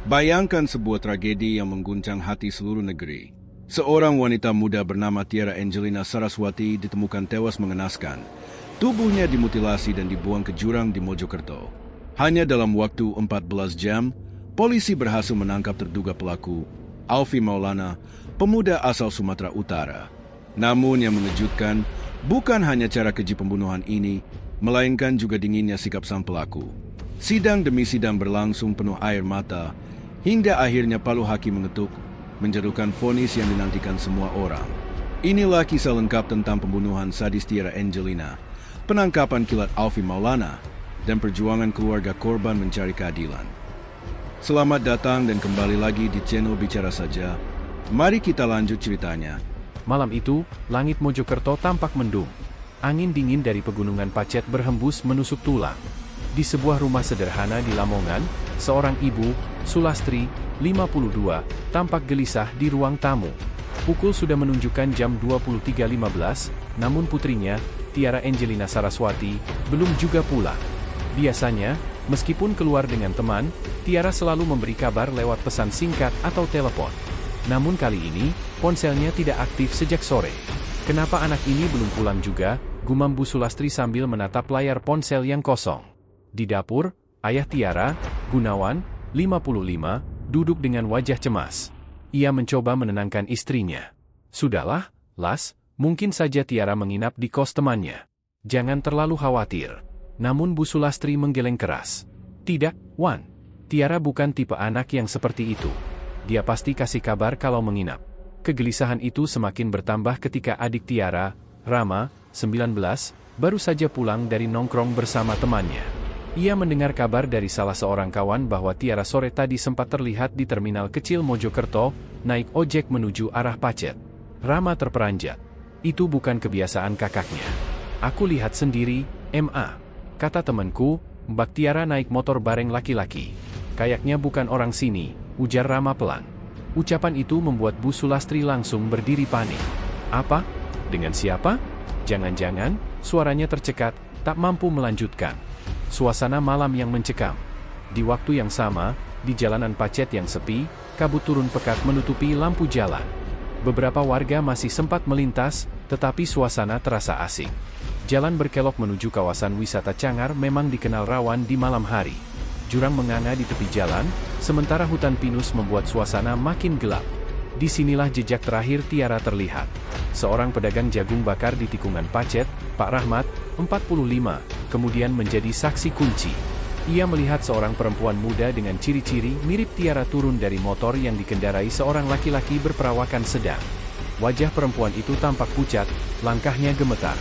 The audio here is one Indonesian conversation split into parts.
Bayangkan sebuah tragedi yang mengguncang hati seluruh negeri. Seorang wanita muda bernama Tiara Angelina Saraswati ditemukan tewas mengenaskan. Tubuhnya dimutilasi dan dibuang ke jurang di Mojokerto. Hanya dalam waktu 14 jam, polisi berhasil menangkap terduga pelaku, Alfi Maulana, pemuda asal Sumatera Utara. Namun yang mengejutkan, bukan hanya cara keji pembunuhan ini, melainkan juga dinginnya sikap sang pelaku. Sidang demi sidang berlangsung penuh air mata, hingga akhirnya palu hakim mengetuk, menjatuhkan vonis yang dinantikan semua orang. Inilah kisah lengkap tentang pembunuhan sadis Tiara Angelina, penangkapan kilat Alfi Maulana, dan perjuangan keluarga korban mencari keadilan. Selamat datang dan kembali lagi di channel Bicara Saja. Mari kita lanjut ceritanya. Malam itu, langit Mojokerto tampak mendung. Angin dingin dari pegunungan Pacet berhembus menusuk tulang. Di sebuah rumah sederhana di Lamongan, seorang ibu, Sulastri, 52, tampak gelisah di ruang tamu. Pukul sudah menunjukkan jam 23.15, namun putrinya, Tiara Angelina Saraswati, belum juga pulang. Biasanya, meskipun keluar dengan teman, Tiara selalu memberi kabar lewat pesan singkat atau telepon. Namun kali ini, ponselnya tidak aktif sejak sore. Kenapa anak ini belum pulang juga? Gumam Bu Sulastri sambil menatap layar ponsel yang kosong. Di dapur, ayah Tiara, Gunawan, 55, duduk dengan wajah cemas. Ia mencoba menenangkan istrinya. Sudahlah, Las, mungkin saja Tiara menginap di kos temannya. Jangan terlalu khawatir. Namun Bu Sulastri menggeleng keras. Tidak, Wan. Tiara bukan tipe anak yang seperti itu. Dia pasti kasih kabar kalau menginap. Kegelisahan itu semakin bertambah ketika adik Tiara, Rama, 19, baru saja pulang dari nongkrong bersama temannya. Ia mendengar kabar dari salah seorang kawan bahwa Tiara sore tadi sempat terlihat di terminal kecil Mojokerto, naik ojek menuju arah Pacet. Rama terperanjat. Itu bukan kebiasaan kakaknya. Aku lihat sendiri, MA. Kata temanku, Mbak Tiara naik motor bareng laki-laki. Kayaknya bukan orang sini, ujar Rama pelan. Ucapan itu membuat Bu Sulastri langsung berdiri panik. Apa? Dengan siapa? Jangan-jangan, suaranya tercekat, tak mampu melanjutkan. Suasana malam yang mencekam. Di waktu yang sama, di jalanan Pacet yang sepi, kabut turun pekat menutupi lampu jalan. Beberapa warga masih sempat melintas, tetapi suasana terasa asing. Jalan berkelok menuju kawasan wisata Cangar memang dikenal rawan di malam hari. Jurang menganga di tepi jalan, sementara hutan pinus membuat suasana makin gelap. Disinilah jejak terakhir Tiara terlihat. Seorang pedagang jagung bakar di tikungan Pacet, Pak Rahmat, 45, kemudian menjadi saksi kunci. Ia melihat seorang perempuan muda dengan ciri-ciri mirip Tiara turun dari motor yang dikendarai seorang laki-laki berperawakan sedang. Wajah perempuan itu tampak pucat, langkahnya gemetar.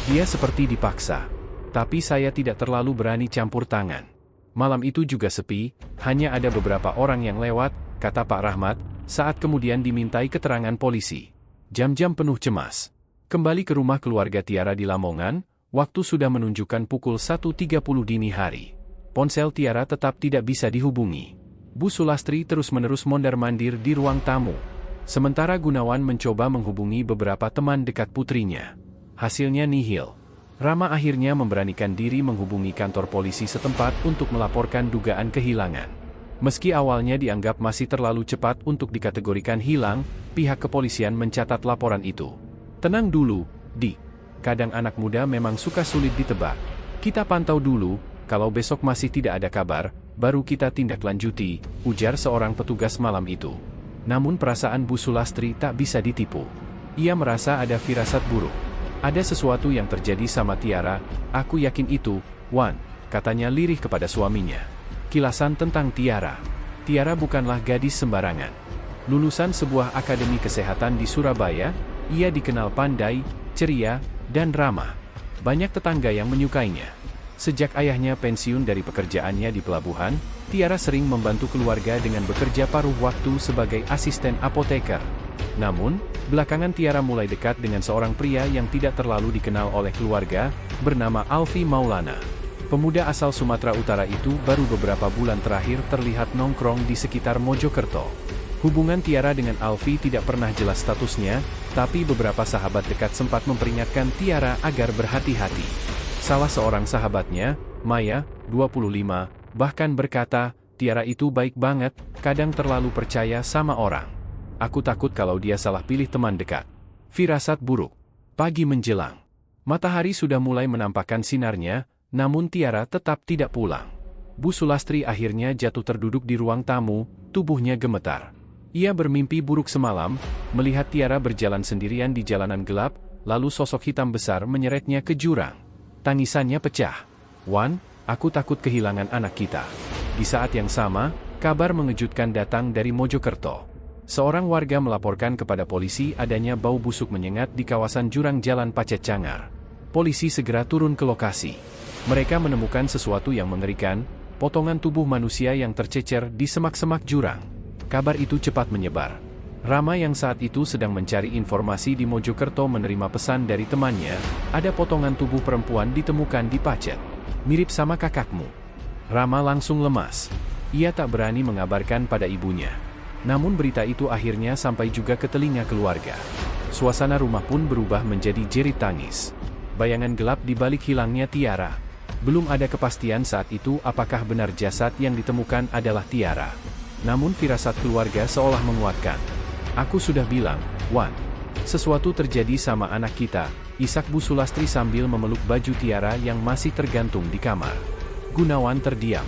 Dia seperti dipaksa. Tapi saya tidak terlalu berani campur tangan. Malam itu juga sepi, hanya ada beberapa orang yang lewat, kata Pak Rahmat, saat kemudian dimintai keterangan polisi. Jam-jam penuh cemas. Kembali ke rumah keluarga Tiara di Lamongan, waktu sudah menunjukkan pukul 1.30 dini hari. Ponsel Tiara tetap tidak bisa dihubungi. Bu Sulastri terus-menerus mondar-mandir di ruang tamu. Sementara Gunawan mencoba menghubungi beberapa teman dekat putrinya. Hasilnya nihil. Rama akhirnya memberanikan diri menghubungi kantor polisi setempat untuk melaporkan dugaan kehilangan. Meski awalnya dianggap masih terlalu cepat untuk dikategorikan hilang, pihak kepolisian mencatat laporan itu. Tenang dulu, Di. Kadang anak muda memang suka sulit ditebak. Kita pantau dulu, kalau besok masih tidak ada kabar, baru kita tindak lanjuti, ujar seorang petugas malam itu. Namun perasaan Bu Sulastri tak bisa ditipu. Ia merasa ada firasat buruk. Ada sesuatu yang terjadi sama Tiara, aku yakin itu, Wan, katanya lirih kepada suaminya. Kilasan tentang Tiara. Tiara bukanlah gadis sembarangan. Lulusan sebuah akademi kesehatan di Surabaya, ia dikenal pandai, ceria, dan ramah. Banyak tetangga yang menyukainya. Sejak ayahnya pensiun dari pekerjaannya di pelabuhan, Tiara sering membantu keluarga dengan bekerja paruh waktu sebagai asisten apoteker. Namun, belakangan Tiara mulai dekat dengan seorang pria yang tidak terlalu dikenal oleh keluarga, bernama Alfi Maulana. Pemuda asal Sumatera Utara itu baru beberapa bulan terakhir terlihat nongkrong di sekitar Mojokerto. Hubungan Tiara dengan Alfi tidak pernah jelas statusnya, tapi beberapa sahabat dekat sempat memperingatkan Tiara agar berhati-hati. Salah seorang sahabatnya, Maya, 25, bahkan berkata, Tiara itu baik banget, kadang terlalu percaya sama orang. Aku takut kalau dia salah pilih teman dekat. Firasat buruk. Pagi menjelang. Matahari sudah mulai menampakkan sinarnya, namun Tiara tetap tidak pulang. Bu Sulastri akhirnya jatuh terduduk di ruang tamu, tubuhnya gemetar. Ia bermimpi buruk semalam, melihat Tiara berjalan sendirian di jalanan gelap, lalu sosok hitam besar menyeretnya ke jurang. Tangisannya pecah. "Wan, aku takut kehilangan anak kita." Di saat yang sama, kabar mengejutkan datang dari Mojokerto. Seorang warga melaporkan kepada polisi adanya bau busuk menyengat di kawasan jurang Jalan Pacet Cangar. Polisi segera turun ke lokasi. Mereka menemukan sesuatu yang mengerikan, potongan tubuh manusia yang tercecer di semak-semak jurang. Kabar itu cepat menyebar. Rama yang saat itu sedang mencari informasi di Mojokerto menerima pesan dari temannya, ada potongan tubuh perempuan ditemukan di Pacet. "Mirip sama kakakmu." Rama langsung lemas. Ia tak berani mengabarkan pada ibunya. Namun berita itu akhirnya sampai juga ke telinga keluarga. Suasana rumah pun berubah menjadi jerit tangis. Bayangan gelap di balik hilangnya Tiara. Belum ada kepastian saat itu apakah benar jasad yang ditemukan adalah Tiara. Namun firasat keluarga seolah menguatkan. "Aku sudah bilang, Wan. Sesuatu terjadi sama anak kita," isak Bu Sulastri sambil memeluk baju Tiara yang masih tergantung di kamar. Gunawan terdiam.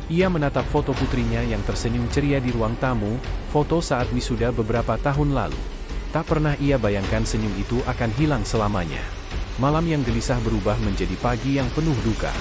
Ia menatap foto putrinya yang tersenyum ceria di ruang tamu, foto saat wisuda beberapa tahun lalu. Tak pernah ia bayangkan senyum itu akan hilang selamanya. Malam yang gelisah berubah menjadi pagi yang penuh duka.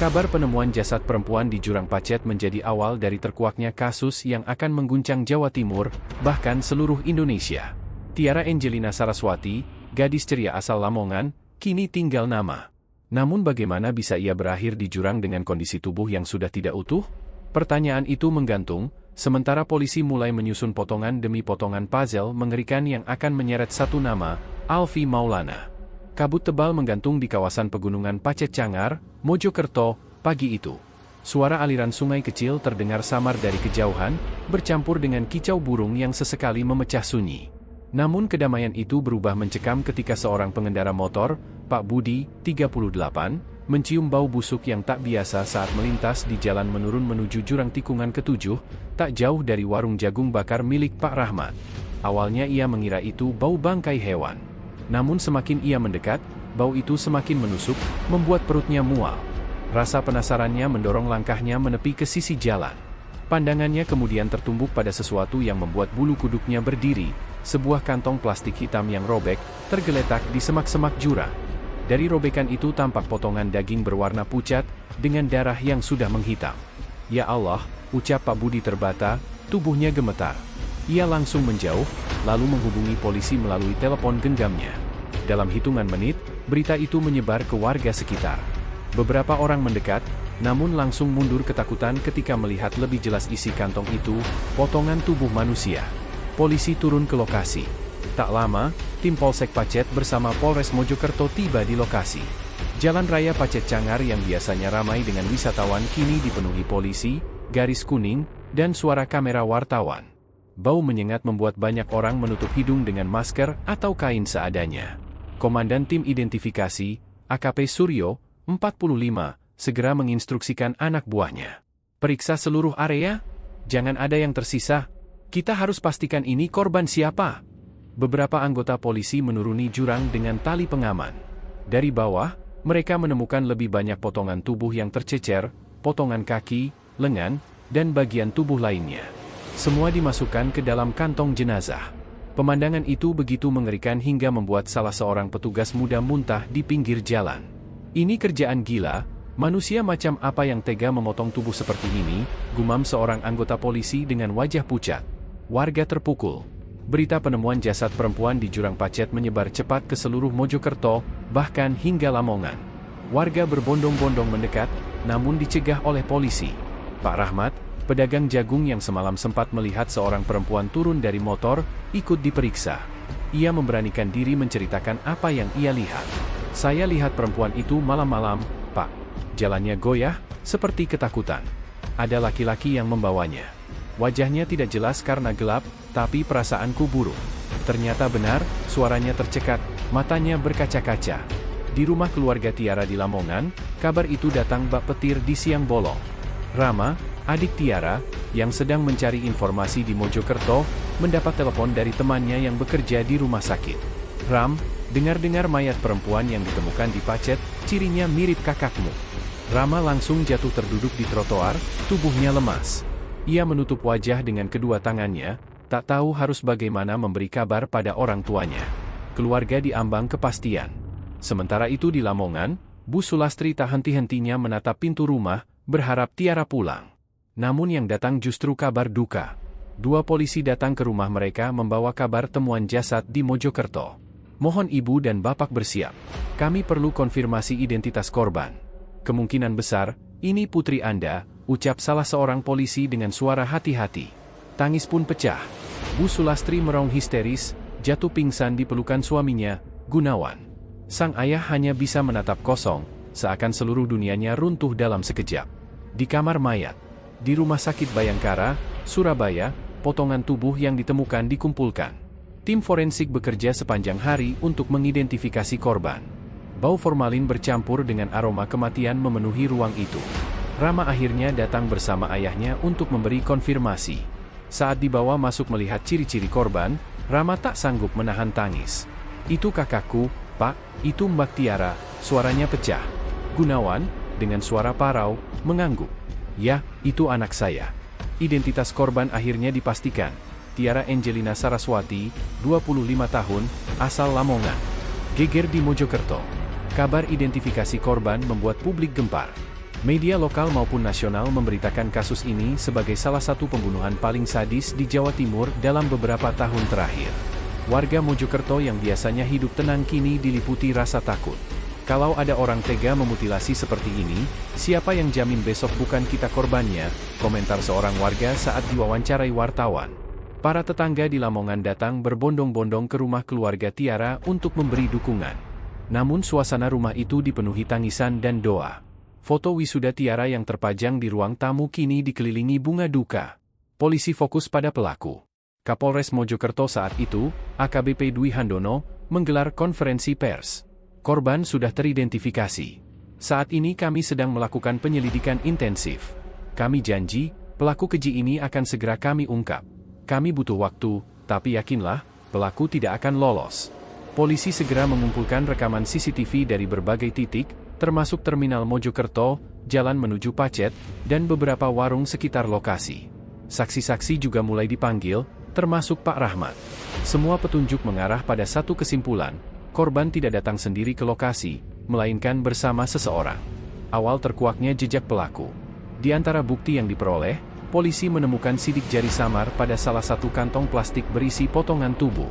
Kabar penemuan jasad perempuan di jurang Pacet menjadi awal dari terkuaknya kasus yang akan mengguncang Jawa Timur, bahkan seluruh Indonesia. Tiara Angelina Saraswati, gadis ceria asal Lamongan, kini tinggal nama. Namun bagaimana bisa ia berakhir di jurang dengan kondisi tubuh yang sudah tidak utuh? Pertanyaan itu menggantung, sementara polisi mulai menyusun potongan demi potongan puzzle mengerikan yang akan menyeret satu nama, Alfi Maulana. Kabut tebal menggantung di kawasan pegunungan Pacet Cangar, Mojokerto, pagi itu. Suara aliran sungai kecil terdengar samar dari kejauhan, bercampur dengan kicau burung yang sesekali memecah sunyi. Namun kedamaian itu berubah mencekam ketika seorang pengendara motor, Pak Budi, 38, mencium bau busuk yang tak biasa saat melintas di jalan menurun menuju jurang tikungan ke-7, tak jauh dari warung jagung bakar milik Pak Rahmat. Awalnya ia mengira itu bau bangkai hewan. Namun semakin ia mendekat, bau itu semakin menusuk, membuat perutnya mual. Rasa penasarannya mendorong langkahnya menepi ke sisi jalan. Pandangannya kemudian tertumbuk pada sesuatu yang membuat bulu kuduknya berdiri, sebuah kantong plastik hitam yang robek, tergeletak di semak-semak jurang. Dari robekan itu tampak potongan daging berwarna pucat, dengan darah yang sudah menghitam. "Ya Allah," ucap Pak Budi terbata, tubuhnya gemetar. Ia langsung menjauh, lalu menghubungi polisi melalui telepon genggamnya. Dalam hitungan menit, berita itu menyebar ke warga sekitar. Beberapa orang mendekat, namun langsung mundur ketakutan ketika melihat lebih jelas isi kantong itu, potongan tubuh manusia. Polisi turun ke lokasi. Tak lama, tim Polsek Pacet bersama Polres Mojokerto tiba di lokasi. Jalan Raya Pacet Cangar yang biasanya ramai dengan wisatawan kini dipenuhi polisi, garis kuning, dan suara kamera wartawan. Bau menyengat membuat banyak orang menutup hidung dengan masker atau kain seadanya. Komandan Tim Identifikasi, AKP Suryo, 45, segera menginstruksikan anak buahnya. "Periksa seluruh area, jangan ada yang tersisa. Kita harus pastikan ini korban siapa." Beberapa anggota polisi menuruni jurang dengan tali pengaman. Dari bawah, mereka menemukan lebih banyak potongan tubuh yang tercecer, potongan kaki, lengan, dan bagian tubuh lainnya. Semua dimasukkan ke dalam kantong jenazah. Pemandangan itu begitu mengerikan hingga membuat salah seorang petugas muda muntah di pinggir jalan. "Ini kerjaan gila, manusia macam apa yang tega memotong tubuh seperti ini?" gumam seorang anggota polisi dengan wajah pucat. Warga terpukul. Berita penemuan jasad perempuan di jurang Pacet menyebar cepat ke seluruh Mojokerto, bahkan hingga Lamongan. Warga berbondong-bondong mendekat, namun dicegah oleh polisi. Pak Rahmat, pedagang jagung yang semalam sempat melihat seorang perempuan turun dari motor, ikut diperiksa. Ia memberanikan diri menceritakan apa yang ia lihat. "Saya lihat perempuan itu malam-malam, Pak. Jalannya goyah, seperti ketakutan. Ada laki-laki yang membawanya. Wajahnya tidak jelas karena gelap, tapi perasaanku buruk. Ternyata benar, suaranya tercekat, matanya berkaca-kaca." Di rumah keluarga Tiara di Lamongan, kabar itu datang bak petir di siang bolong. "Rama, Adik Tiara, yang sedang mencari informasi di Mojokerto, mendapat telepon dari temannya yang bekerja di rumah sakit. "Ram, dengar-dengar mayat perempuan yang ditemukan di Pacet, cirinya mirip kakakmu." Rama langsung jatuh terduduk di trotoar, tubuhnya lemas. Ia menutup wajah dengan kedua tangannya, tak tahu harus bagaimana memberi kabar pada orang tuanya. Keluarga diambang kepastian. Sementara itu di Lamongan, Bu Sulastri tak henti-hentinya menatap pintu rumah, berharap Tiara pulang. Namun yang datang justru kabar duka. 2 polisi datang ke rumah mereka membawa kabar temuan jasad di Mojokerto. "Mohon ibu dan bapak bersiap. Kami perlu konfirmasi identitas korban. Kemungkinan besar, ini putri Anda," ucap salah seorang polisi dengan suara hati-hati. Tangis pun pecah. Bu Sulastri meraung histeris, jatuh pingsan di pelukan suaminya, Gunawan. Sang ayah hanya bisa menatap kosong, seakan seluruh dunianya runtuh dalam sekejap. Di kamar mayat, di Rumah Sakit Bayangkara, Surabaya, potongan tubuh yang ditemukan dikumpulkan. Tim forensik bekerja sepanjang hari untuk mengidentifikasi korban. Bau formalin bercampur dengan aroma kematian memenuhi ruang itu. Rama akhirnya datang bersama ayahnya untuk memberi konfirmasi. Saat dibawa masuk melihat ciri-ciri korban, Rama tak sanggup menahan tangis. "Itu kakakku, Pak, itu Mbak Tiara," suaranya pecah. Gunawan, dengan suara parau, mengangguk. "Ya, itu anak saya." Identitas korban akhirnya dipastikan. Tiara Angelina Saraswati, 25 tahun, asal Lamongan. Geger di Mojokerto. Kabar identifikasi korban membuat publik gempar. Media lokal maupun nasional memberitakan kasus ini sebagai salah satu pembunuhan paling sadis di Jawa Timur dalam beberapa tahun terakhir. Warga Mojokerto yang biasanya hidup tenang kini diliputi rasa takut. "Kalau ada orang tega memutilasi seperti ini, siapa yang jamin besok bukan kita korbannya?" komentar seorang warga saat diwawancarai wartawan. Para tetangga di Lamongan datang berbondong-bondong ke rumah keluarga Tiara untuk memberi dukungan. Namun suasana rumah itu dipenuhi tangisan dan doa. Foto wisuda Tiara yang terpajang di ruang tamu kini dikelilingi bunga duka. Polisi fokus pada pelaku. Kapolres Mojokerto saat itu, AKBP Dwi Handono, menggelar konferensi pers. "Korban sudah teridentifikasi. Saat ini kami sedang melakukan penyelidikan intensif. Kami janji, pelaku keji ini akan segera kami ungkap. Kami butuh waktu, tapi yakinlah, pelaku tidak akan lolos." Polisi segera mengumpulkan rekaman CCTV dari berbagai titik, termasuk terminal Mojokerto, jalan menuju Pacet, dan beberapa warung sekitar lokasi. Saksi-saksi juga mulai dipanggil, termasuk Pak Rahmat. Semua petunjuk mengarah pada satu kesimpulan: korban tidak datang sendiri ke lokasi, melainkan bersama seseorang. Awal terkuaknya jejak pelaku. Di antara bukti yang diperoleh, polisi menemukan sidik jari samar pada salah satu kantong plastik berisi potongan tubuh.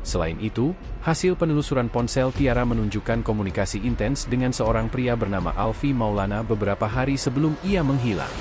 Selain itu, hasil penelusuran ponsel Tiara menunjukkan komunikasi intens dengan seorang pria bernama Alfi Maulana beberapa hari sebelum ia menghilang.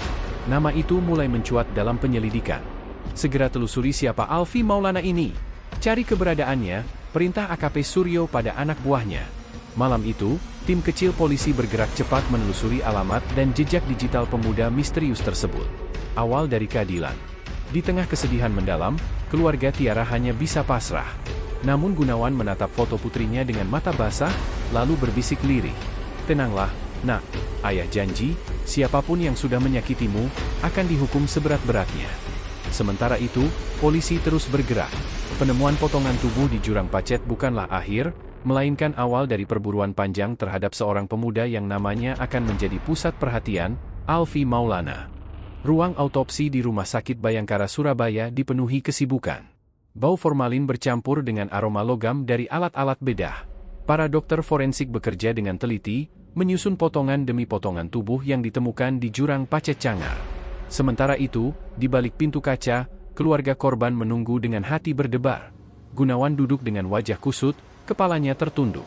Nama itu mulai mencuat dalam penyelidikan. "Segera telusuri siapa Alfi Maulana ini. Cari keberadaannya," perintah AKP Suryo pada anak buahnya. Malam itu, tim kecil polisi bergerak cepat menelusuri alamat dan jejak digital pemuda misterius tersebut. Awal dari keadilan. Di tengah kesedihan mendalam, keluarga Tiara hanya bisa pasrah. Namun Gunawan menatap foto putrinya dengan mata basah, lalu berbisik lirih. "Tenanglah, Nak. Ayah janji, siapapun yang sudah menyakitimu, akan dihukum seberat-beratnya." Sementara itu, polisi terus bergerak. Penemuan potongan tubuh di jurang Pacet bukanlah akhir, melainkan awal dari perburuan panjang terhadap seorang pemuda yang namanya akan menjadi pusat perhatian, Alfi Maulana. Ruang autopsi di Rumah Sakit Bayangkara Surabaya dipenuhi kesibukan. Bau formalin bercampur dengan aroma logam dari alat-alat bedah. Para dokter forensik bekerja dengan teliti, menyusun potongan demi potongan tubuh yang ditemukan di jurang Pacet Cangar. Sementara itu, di balik pintu kaca, keluarga korban menunggu dengan hati berdebar. Gunawan duduk dengan wajah kusut, kepalanya tertunduk.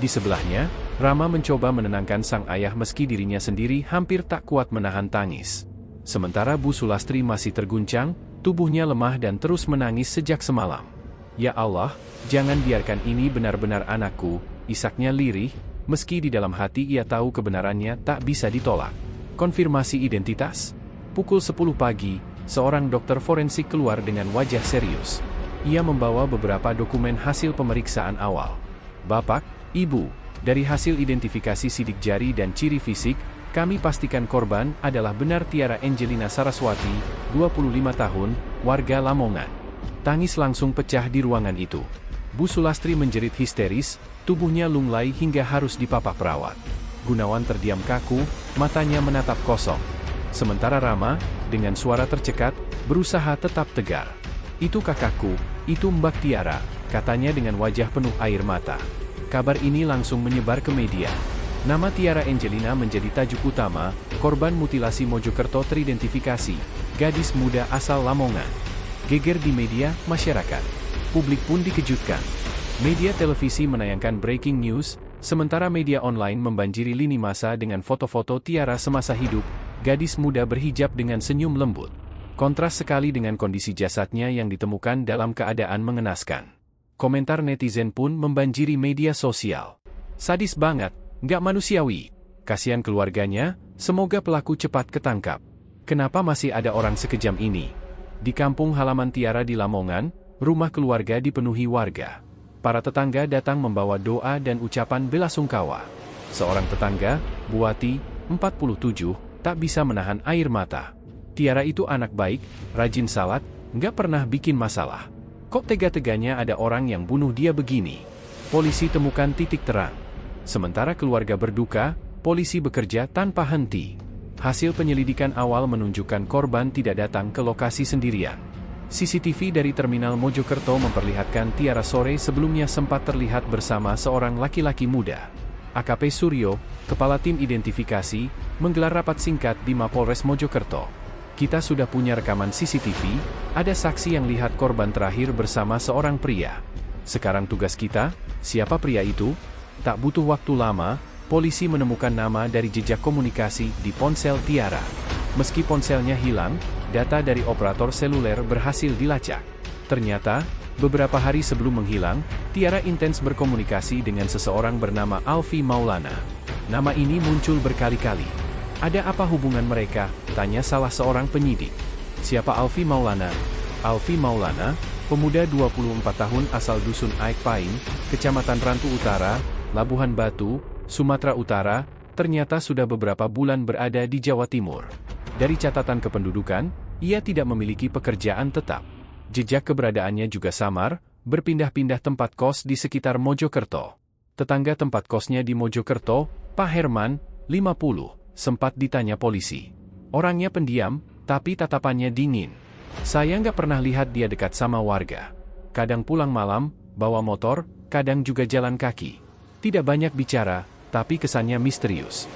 Di sebelahnya, Rama mencoba menenangkan sang ayah meski dirinya sendiri hampir tak kuat menahan tangis. Sementara Bu Sulastri masih terguncang, tubuhnya lemah dan terus menangis sejak semalam. "Ya Allah, jangan biarkan ini benar-benar anakku," isaknya lirih, meski di dalam hati ia tahu kebenarannya tak bisa ditolak. Konfirmasi identitas. Pukul 10 pagi, seorang dokter forensik keluar dengan wajah serius. Ia membawa beberapa dokumen hasil pemeriksaan awal. "Bapak, Ibu, dari hasil identifikasi sidik jari dan ciri fisik, Kami pastikan korban adalah benar Tiara Angelina Saraswati, 25 tahun, warga Lamongan. Tangis langsung pecah di ruangan itu. Bu Sulastri menjerit histeris, tubuhnya lunglai hingga harus dipapah perawat. Gunawan terdiam kaku, matanya menatap kosong. Sementara Rama, dengan suara tercekat, berusaha tetap tegar. "Itu kakakku, itu Mbak Tiara," katanya dengan wajah penuh air mata. Kabar ini langsung menyebar ke media. Nama Tiara Angelina menjadi tajuk utama, korban mutilasi Mojokerto teridentifikasi, gadis muda asal Lamongan. Geger di media, masyarakat. Publik pun dikejutkan. Media televisi menayangkan breaking news, sementara media online membanjiri lini masa dengan foto-foto Tiara semasa hidup, gadis muda berhijab dengan senyum lembut. Kontras sekali dengan kondisi jasadnya yang ditemukan dalam keadaan mengenaskan. Komentar netizen pun membanjiri media sosial. "Sadis banget, nggak manusiawi. Kasihan keluarganya, semoga pelaku cepat ketangkap. Kenapa masih ada orang sekejam ini?" Di kampung halaman Tiara di Lamongan, rumah keluarga dipenuhi warga. Para tetangga datang membawa doa dan ucapan belasungkawa. Seorang tetangga, Buati, 47, tak bisa menahan air mata. Tiara itu anak baik, rajin salat, nggak pernah bikin masalah. Kok tega-teganya ada orang yang bunuh dia begini? Polisi temukan titik terang. Sementara keluarga berduka, polisi bekerja tanpa henti. Hasil penyelidikan awal menunjukkan korban tidak datang ke lokasi sendirian. CCTV dari Terminal Mojokerto memperlihatkan Tiara sore sebelumnya sempat terlihat bersama seorang laki-laki muda. AKP Suryo, kepala tim identifikasi, menggelar rapat singkat di Mapolres Mojokerto. "Kita sudah punya rekaman CCTV, ada saksi yang lihat korban terakhir bersama seorang pria. Sekarang tugas kita, siapa pria itu?" Tak butuh waktu lama, polisi menemukan nama dari jejak komunikasi di ponsel Tiara. Meski ponselnya hilang, data dari operator seluler berhasil dilacak. Ternyata, beberapa hari sebelum menghilang, Tiara intens berkomunikasi dengan seseorang bernama Alfi Maulana. Nama ini muncul berkali-kali. "Ada apa hubungan mereka?" tanya salah seorang penyidik. "Siapa Alfi Maulana?" Alfi Maulana, pemuda 24 tahun asal Dusun Aik Paing, Kecamatan Rantu Utara, Labuhan Batu, Sumatera Utara, ternyata sudah beberapa bulan berada di Jawa Timur. Dari catatan kependudukan, ia tidak memiliki pekerjaan tetap. Jejak keberadaannya juga samar, berpindah-pindah tempat kos di sekitar Mojokerto. Tetangga tempat kosnya di Mojokerto, Pak Herman, 50, sempat ditanya polisi. Orangnya pendiam, tapi tatapannya dingin. "Saya nggak pernah lihat dia dekat sama warga. Kadang pulang malam, bawa motor, kadang juga jalan kaki. Tidak banyak bicara, tapi kesannya misterius."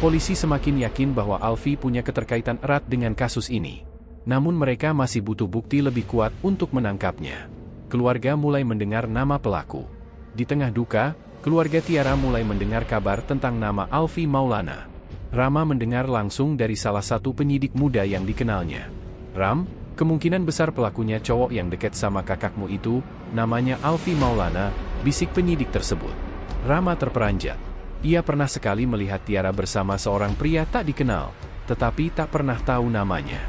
Polisi semakin yakin bahwa Alfi punya keterkaitan erat dengan kasus ini. Namun mereka masih butuh bukti lebih kuat untuk menangkapnya. Keluarga mulai mendengar nama pelaku. Di tengah duka, keluarga Tiara mulai mendengar kabar tentang nama Alfi Maulana. Rama mendengar langsung dari salah satu penyidik muda yang dikenalnya. "Ram, kemungkinan besar pelakunya cowok yang dekat sama kakakmu itu, namanya Alfi Maulana," bisik penyidik tersebut. Rama terperanjat. Ia pernah sekali melihat Tiara bersama seorang pria tak dikenal, tetapi tak pernah tahu namanya.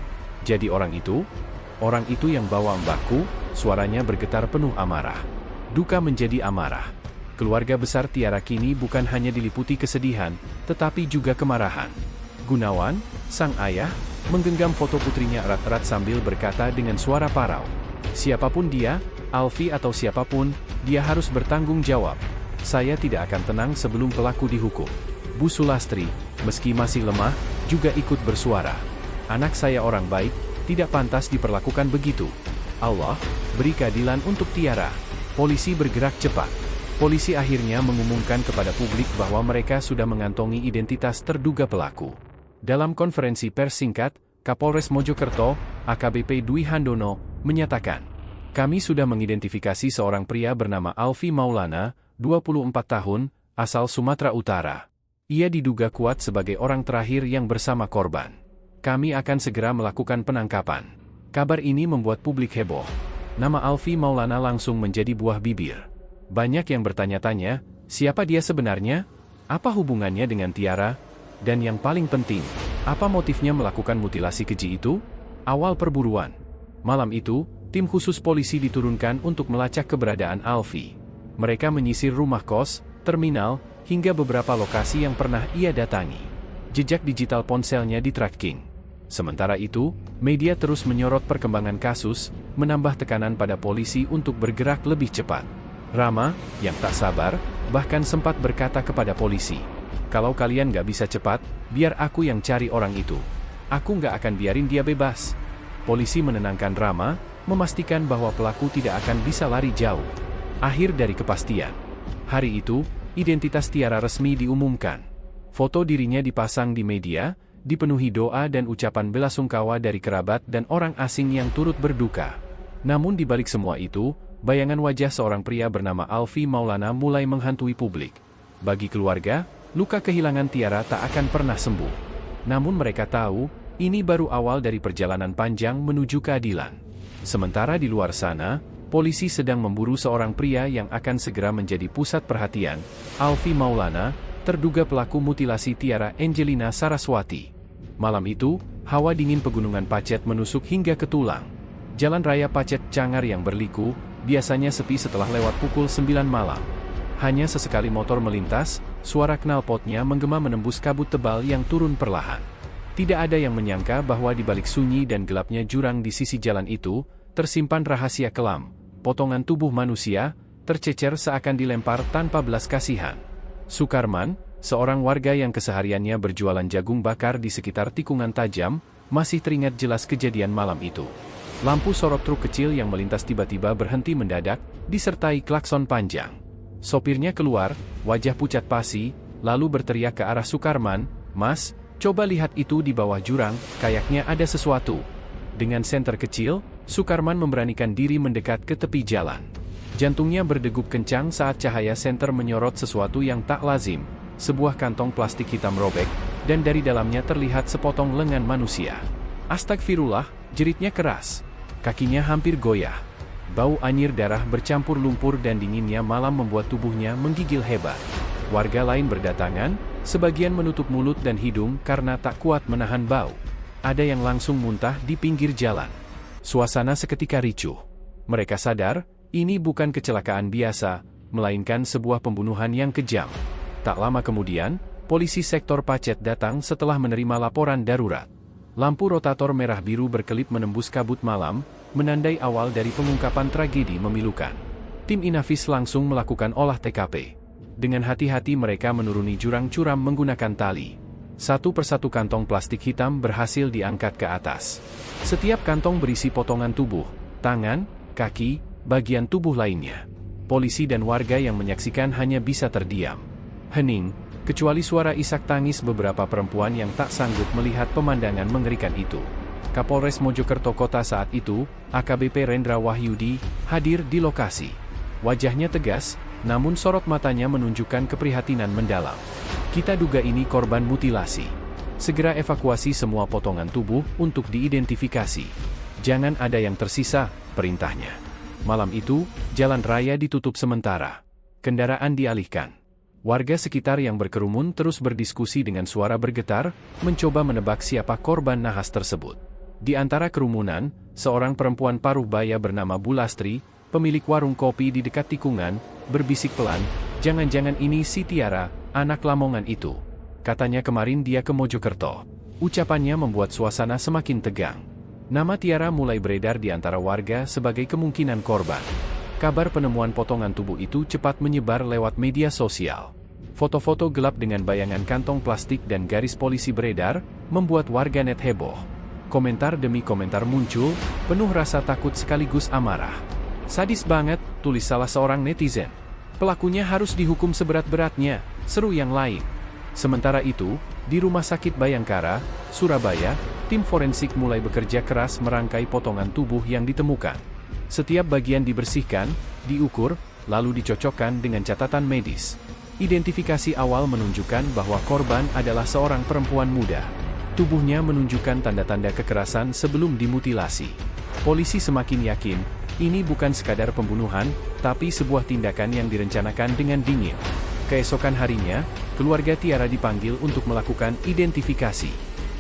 "Jadi orang itu yang bawa mbakku," suaranya bergetar penuh amarah. Duka menjadi amarah. Keluarga besar Tiara kini bukan hanya diliputi kesedihan, tetapi juga kemarahan. Gunawan, sang ayah, menggenggam foto putrinya erat-erat sambil berkata dengan suara parau, "Siapapun dia, Alfi atau siapapun, dia harus bertanggung jawab. Saya tidak akan tenang sebelum pelaku dihukum." Bu Sulastri, meski masih lemah, juga ikut bersuara. "Anak saya orang baik, tidak pantas diperlakukan begitu. Allah, beri keadilan untuk Tiara." Polisi bergerak cepat. Polisi akhirnya mengumumkan kepada publik bahwa mereka sudah mengantongi identitas terduga pelaku. Dalam konferensi pers singkat, Kapolres Mojokerto, AKBP Dwi Handono, menyatakan, "Kami sudah mengidentifikasi seorang pria bernama Alfi Maulana, 24 tahun, asal Sumatera Utara. Ia diduga kuat sebagai orang terakhir yang bersama korban. Kami akan segera melakukan penangkapan." Kabar ini membuat publik heboh. Nama Alfi Maulana langsung menjadi buah bibir. Banyak yang bertanya-tanya, siapa dia sebenarnya? Apa hubungannya dengan Tiara? Dan yang paling penting, apa motifnya melakukan mutilasi keji itu? Awal perburuan. Malam itu, tim khusus polisi diturunkan untuk melacak keberadaan Alfi. Mereka menyisir rumah kos, terminal, hingga beberapa lokasi yang pernah ia datangi. jejak digital ponselnya di-tracking. Sementara itu, media terus menyorot perkembangan kasus, menambah tekanan pada polisi untuk bergerak lebih cepat. Rama, yang tak sabar, bahkan sempat berkata kepada polisi, "Kalau kalian nggak bisa cepat, biar aku yang cari orang itu. Aku nggak akan biarin dia bebas." Polisi menenangkan Rama, memastikan bahwa pelaku tidak akan bisa lari jauh. Akhir dari kepastian. Hari itu, identitas Tiara resmi diumumkan. Foto dirinya dipasang di media, dipenuhi doa dan ucapan belasungkawa dari kerabat dan orang asing yang turut berduka. Namun di balik semua itu, bayangan wajah seorang pria bernama Alfie Maulana mulai menghantui publik. Bagi keluarga, luka kehilangan Tiara tak akan pernah sembuh. Namun mereka tahu, ini baru awal dari perjalanan panjang menuju keadilan. Sementara di luar sana, polisi sedang memburu seorang pria yang akan segera menjadi pusat perhatian, Alfie Maulana, terduga pelaku mutilasi Tiara Angelina Saraswati. Malam itu, hawa dingin pegunungan Pacet menusuk hingga ke tulang. Jalan raya Pacet Cangar yang berliku, biasanya sepi setelah lewat pukul 9 malam. Hanya sesekali motor melintas, suara knalpotnya menggema menembus kabut tebal yang turun perlahan. Tidak ada yang menyangka bahwa di balik sunyi dan gelapnya jurang di sisi jalan itu, tersimpan rahasia kelam, potongan tubuh manusia, tercecer seakan dilempar tanpa belas kasihan. Sukarman, seorang warga yang kesehariannya berjualan jagung bakar di sekitar tikungan tajam, masih teringat jelas kejadian malam itu. Lampu sorot truk kecil yang melintas tiba-tiba berhenti mendadak, disertai klakson panjang. Sopirnya keluar, wajah pucat pasi, lalu berteriak ke arah Sukarman, "Mas, coba lihat itu di bawah jurang, kayaknya ada sesuatu." Dengan senter kecil, Sukarman memberanikan diri mendekat ke tepi jalan. Jantungnya berdegup kencang saat cahaya senter menyorot sesuatu yang tak lazim, sebuah kantong plastik hitam robek, dan dari dalamnya terlihat sepotong lengan manusia. "Astagfirullah," jeritnya keras. Kakinya hampir goyah. Bau anyir darah bercampur lumpur dan dinginnya malam membuat tubuhnya menggigil hebat. Warga lain berdatangan, sebagian menutup mulut dan hidung karena tak kuat menahan bau. Ada yang langsung muntah di pinggir jalan. Suasana seketika ricuh. Mereka sadar, ini bukan kecelakaan biasa, melainkan sebuah pembunuhan yang kejam. Tak lama kemudian, polisi sektor Pacet datang setelah menerima laporan darurat. Lampu rotator merah biru berkelip menembus kabut malam, menandai awal dari pengungkapan tragedi memilukan. Tim Inafis langsung melakukan olah TKP. Dengan hati-hati mereka menuruni jurang curam menggunakan tali. Satu persatu kantong plastik hitam berhasil diangkat ke atas. Setiap kantong berisi potongan tubuh, tangan, kaki, bagian tubuh lainnya. Polisi dan warga yang menyaksikan hanya bisa terdiam. Hening, kecuali suara isak tangis beberapa perempuan yang tak sanggup melihat pemandangan mengerikan itu. Kapolres Mojokerto Kota saat itu, AKBP Rendra Wahyudi, hadir di lokasi. Wajahnya tegas, namun sorot matanya menunjukkan keprihatinan mendalam. "Kita duga ini korban mutilasi. Segera evakuasi semua potongan tubuh untuk diidentifikasi. Jangan ada yang tersisa," perintahnya. Malam itu, jalan raya ditutup sementara. Kendaraan dialihkan. Warga sekitar yang berkerumun terus berdiskusi dengan suara bergetar, mencoba menebak siapa korban nahas tersebut. Di antara kerumunan, seorang perempuan paruh baya bernama Bu Lastri, pemilik warung kopi di dekat tikungan, berbisik pelan, "Jangan-jangan ini si Tiara, anak Lamongan itu. Katanya kemarin dia ke Mojokerto." Ucapannya membuat suasana semakin tegang. Nama Tiara mulai beredar di antara warga sebagai kemungkinan korban. Kabar penemuan potongan tubuh itu cepat menyebar lewat media sosial. Foto-foto gelap dengan bayangan kantong plastik dan garis polisi beredar, membuat warganet heboh. Komentar demi komentar muncul, penuh rasa takut sekaligus amarah. "Sadis banget," tulis salah seorang netizen. "Pelakunya harus dihukum seberat-beratnya," seru yang lain. Sementara itu, di Rumah Sakit Bayangkara, Surabaya, tim forensik mulai bekerja keras merangkai potongan tubuh yang ditemukan. Setiap bagian dibersihkan, diukur, lalu dicocokkan dengan catatan medis. Identifikasi awal menunjukkan bahwa korban adalah seorang perempuan muda. Tubuhnya menunjukkan tanda-tanda kekerasan sebelum dimutilasi. Polisi semakin yakin, ini bukan sekadar pembunuhan, tapi sebuah tindakan yang direncanakan dengan dingin. Keesokan harinya, keluarga Tiara dipanggil untuk melakukan identifikasi.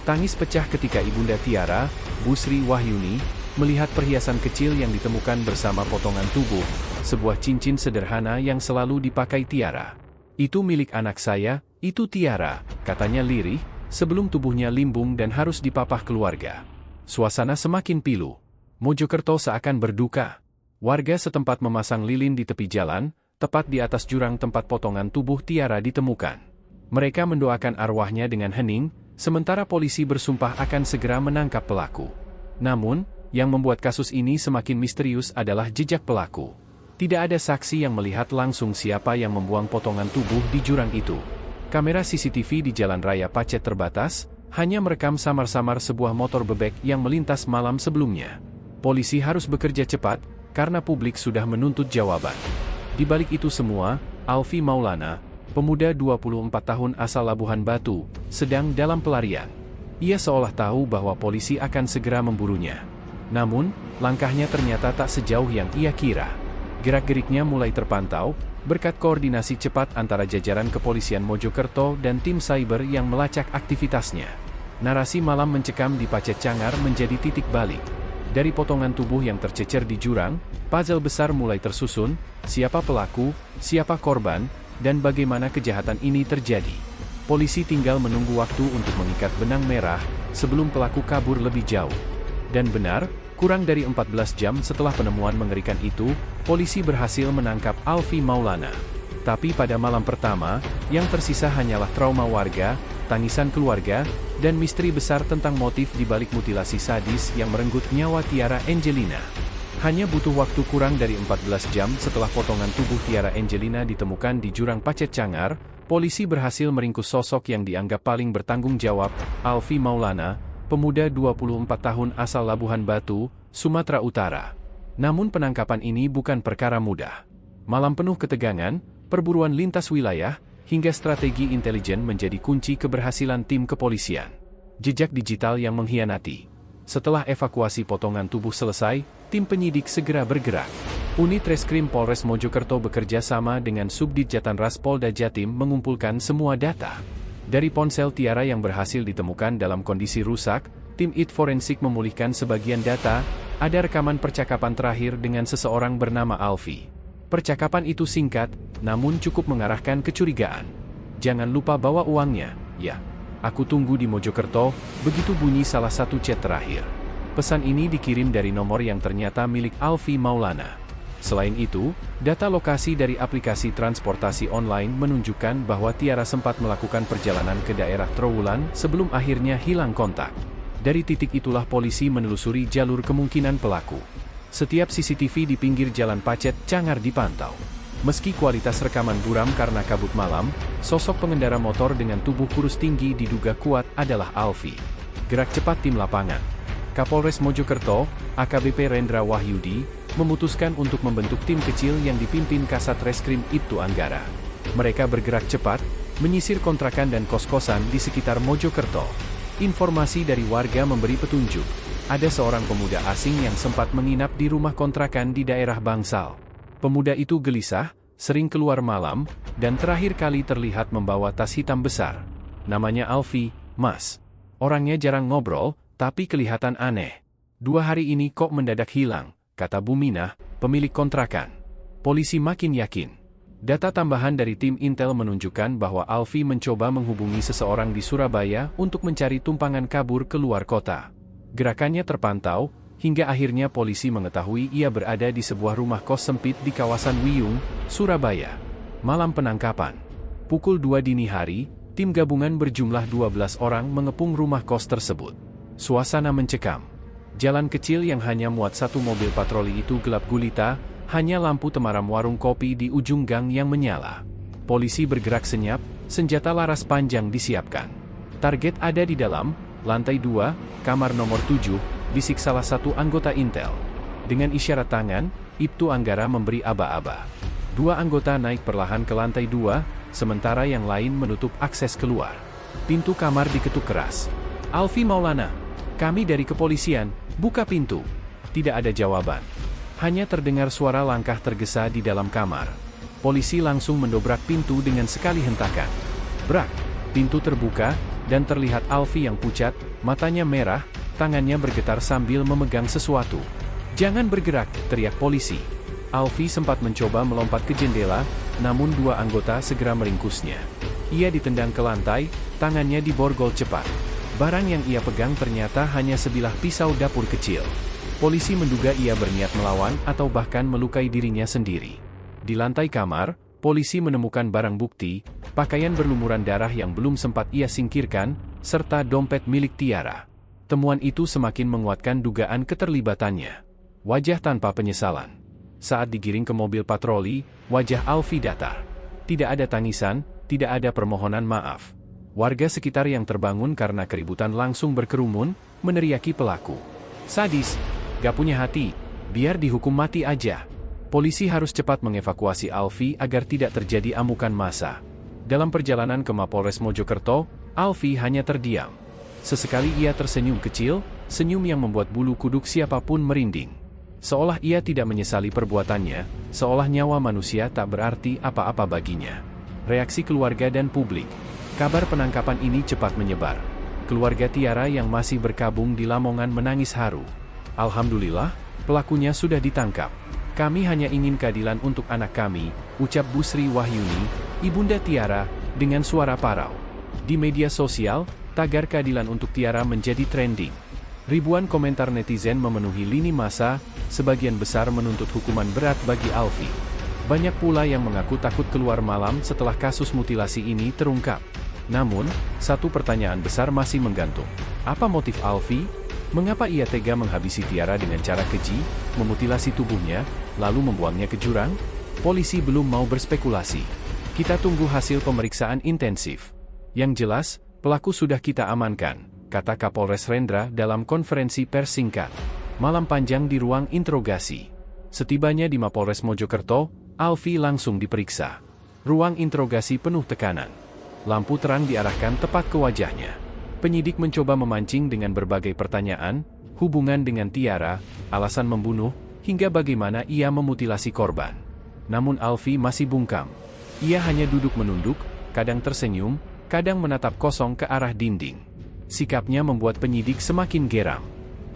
Tangis pecah ketika ibunda Tiara, Bu Sri Wahyuni, melihat perhiasan kecil yang ditemukan bersama potongan tubuh, sebuah cincin sederhana yang selalu dipakai Tiara. "Itu milik anak saya, itu Tiara," katanya lirih, sebelum tubuhnya limbung dan harus dipapah keluarga. Suasana semakin pilu. Mojokerto seakan berduka. Warga setempat memasang lilin di tepi jalan, tepat di atas jurang tempat potongan tubuh Tiara ditemukan. Mereka mendoakan arwahnya dengan hening, sementara polisi bersumpah akan segera menangkap pelaku. Namun, yang membuat kasus ini semakin misterius adalah jejak pelaku. Tidak ada saksi yang melihat langsung siapa yang membuang potongan tubuh di jurang itu. Kamera CCTV di Jalan Raya Pacet terbatas, hanya merekam samar-samar sebuah motor bebek yang melintas malam sebelumnya. Polisi harus bekerja cepat, karena publik sudah menuntut jawaban. Di balik itu semua, Alfi Maulana, pemuda 24 tahun asal Labuhan Batu, sedang dalam pelarian. Ia seolah tahu bahwa polisi akan segera memburunya. Namun, langkahnya ternyata tak sejauh yang ia kira. Gerak-geriknya mulai terpantau, berkat koordinasi cepat antara jajaran kepolisian Mojokerto dan tim cyber yang melacak aktivitasnya. Narasi malam mencekam di Pacet Cangar menjadi titik balik. Dari potongan tubuh yang tercecer di jurang, puzzle besar mulai tersusun, siapa pelaku, siapa korban, dan bagaimana kejahatan ini terjadi. Polisi tinggal menunggu waktu untuk mengikat benang merah, sebelum pelaku kabur lebih jauh. Dan benar, kurang dari 14 jam setelah penemuan mengerikan itu, polisi berhasil menangkap Alfi Maulana. Tapi pada malam pertama, yang tersisa hanyalah trauma warga, tangisan keluarga, dan misteri besar tentang motif di balik mutilasi sadis yang merenggut nyawa Tiara Angelina. Hanya butuh waktu kurang dari 14 jam setelah potongan tubuh Tiara Angelina ditemukan di jurang Pacet Cangar, polisi berhasil meringkus sosok yang dianggap paling bertanggung jawab, Alfi Maulana, pemuda 24 tahun asal Labuhan Batu, Sumatera Utara. Namun penangkapan ini bukan perkara mudah. Malam penuh ketegangan, perburuan lintas wilayah, hingga strategi intelijen menjadi kunci keberhasilan tim kepolisian. Jejak digital yang mengkhianati. Setelah evakuasi potongan tubuh selesai, tim penyidik segera bergerak. Unit Reskrim Polres Mojokerto bekerja sama dengan Subdit Jatanras Polda Jatim mengumpulkan semua data. Dari ponsel Tiara yang berhasil ditemukan dalam kondisi rusak, tim IT Forensik memulihkan sebagian data, ada rekaman percakapan terakhir dengan seseorang bernama Alfi. Percakapan itu singkat, namun cukup mengarahkan kecurigaan. Jangan lupa bawa uangnya, ya. Aku tunggu di Mojokerto, begitu bunyi salah satu chat terakhir. Pesan ini dikirim dari nomor yang ternyata milik Alfi Maulana. Selain itu, data lokasi dari aplikasi transportasi online menunjukkan bahwa Tiara sempat melakukan perjalanan ke daerah Trowulan sebelum akhirnya hilang kontak. Dari titik itulah polisi menelusuri jalur kemungkinan pelaku. Setiap CCTV di pinggir jalan Pacet Cangar dipantau. Meski kualitas rekaman buram karena kabut malam, sosok pengendara motor dengan tubuh kurus tinggi diduga kuat adalah Alfi. Gerak cepat tim lapangan. Kapolres Mojokerto, AKBP Rendra Wahyudi, memutuskan untuk membentuk tim kecil yang dipimpin Kasat Reskrim Ibtu Anggara. Mereka bergerak cepat, menyisir kontrakan dan kos-kosan di sekitar Mojokerto. Informasi dari warga memberi petunjuk. Ada seorang pemuda asing yang sempat menginap di rumah kontrakan di daerah Bangsal. Pemuda itu gelisah, sering keluar malam, dan terakhir kali terlihat membawa tas hitam besar. Namanya Alfi, Mas. Orangnya jarang ngobrol, tapi kelihatan aneh. 2 hari ini kok mendadak hilang, kata Buminah, pemilik kontrakan. Polisi makin yakin. Data tambahan dari tim Intel menunjukkan bahwa Alfi mencoba menghubungi seseorang di Surabaya untuk mencari tumpangan kabur ke luar kota. Gerakannya terpantau, hingga akhirnya polisi mengetahui ia berada di sebuah rumah kos sempit di kawasan Wiyung, Surabaya. Malam penangkapan. Pukul 2 dini hari, tim gabungan berjumlah 12 orang mengepung rumah kos tersebut. Suasana mencekam. Jalan kecil yang hanya muat satu mobil patroli itu gelap gulita, hanya lampu temaram warung kopi di ujung gang yang menyala. Polisi bergerak senyap, senjata laras panjang disiapkan. Target ada di dalam, lantai 2, kamar nomor 7, bisik salah satu anggota Intel. Dengan isyarat tangan, Ibtu Anggara memberi aba-aba. 2 anggota naik perlahan ke lantai 2, sementara yang lain menutup akses keluar. Pintu kamar diketuk keras. Alfi Maulana, kami dari kepolisian, buka pintu. Tidak ada jawaban. Hanya terdengar suara langkah tergesa di dalam kamar. Polisi langsung mendobrak pintu dengan sekali hentakan. Brak, pintu terbuka, dan terlihat Alfi yang pucat, matanya merah, tangannya bergetar sambil memegang sesuatu. Jangan bergerak, teriak polisi. Alfi sempat mencoba melompat ke jendela, namun 2 anggota segera meringkusnya. Ia ditendang ke lantai, tangannya diborgol cepat. Barang yang ia pegang ternyata hanya sebilah pisau dapur kecil. Polisi menduga ia berniat melawan atau bahkan melukai dirinya sendiri. Di lantai kamar, polisi menemukan barang bukti, pakaian berlumuran darah yang belum sempat ia singkirkan, serta dompet milik Tiara. Temuan itu semakin menguatkan dugaan keterlibatannya. Wajah tanpa penyesalan. Saat digiring ke mobil patroli, wajah Alfi datar. Tidak ada tangisan, tidak ada permohonan maaf. Warga sekitar yang terbangun karena keributan langsung berkerumun, meneriaki pelaku. Sadis, gak punya hati, biar dihukum mati aja. Polisi harus cepat mengevakuasi Alfi agar tidak terjadi amukan massa. Dalam perjalanan ke Mapolres Mojokerto, Alfi hanya terdiam. Sesekali ia tersenyum kecil, senyum yang membuat bulu kuduk siapapun merinding. Seolah ia tidak menyesali perbuatannya, seolah nyawa manusia tak berarti apa-apa baginya. Reaksi keluarga dan publik. Kabar penangkapan ini cepat menyebar. Keluarga Tiara yang masih berkabung di Lamongan menangis haru. Alhamdulillah, pelakunya sudah ditangkap. Kami hanya ingin keadilan untuk anak kami, ucap Bu Sri Wahyuni, ibunda Tiara, dengan suara parau. Di media sosial, tagar keadilan untuk Tiara menjadi trending. Ribuan komentar netizen memenuhi lini massa, sebagian besar menuntut hukuman berat bagi Alfi. Banyak pula yang mengaku takut keluar malam setelah kasus mutilasi ini terungkap. Namun, satu pertanyaan besar masih menggantung. Apa motif Alfi? Mengapa ia tega menghabisi Tiara dengan cara keji, memutilasi tubuhnya, lalu membuangnya ke jurang? Polisi belum mau berspekulasi. Kita tunggu hasil pemeriksaan intensif. Yang jelas, pelaku sudah kita amankan, kata Kapolres Rendra dalam konferensi pers singkat. Malam panjang di ruang interogasi. Setibanya di Mapolres Mojokerto, Alfi langsung diperiksa. Ruang interogasi penuh tekanan. Lampu terang diarahkan tepat ke wajahnya. Penyidik mencoba memancing dengan berbagai pertanyaan, hubungan dengan Tiara, alasan membunuh, hingga bagaimana ia memutilasi korban. Namun Alfi masih bungkam. Ia hanya duduk menunduk, kadang tersenyum, kadang menatap kosong ke arah dinding. Sikapnya membuat penyidik semakin geram.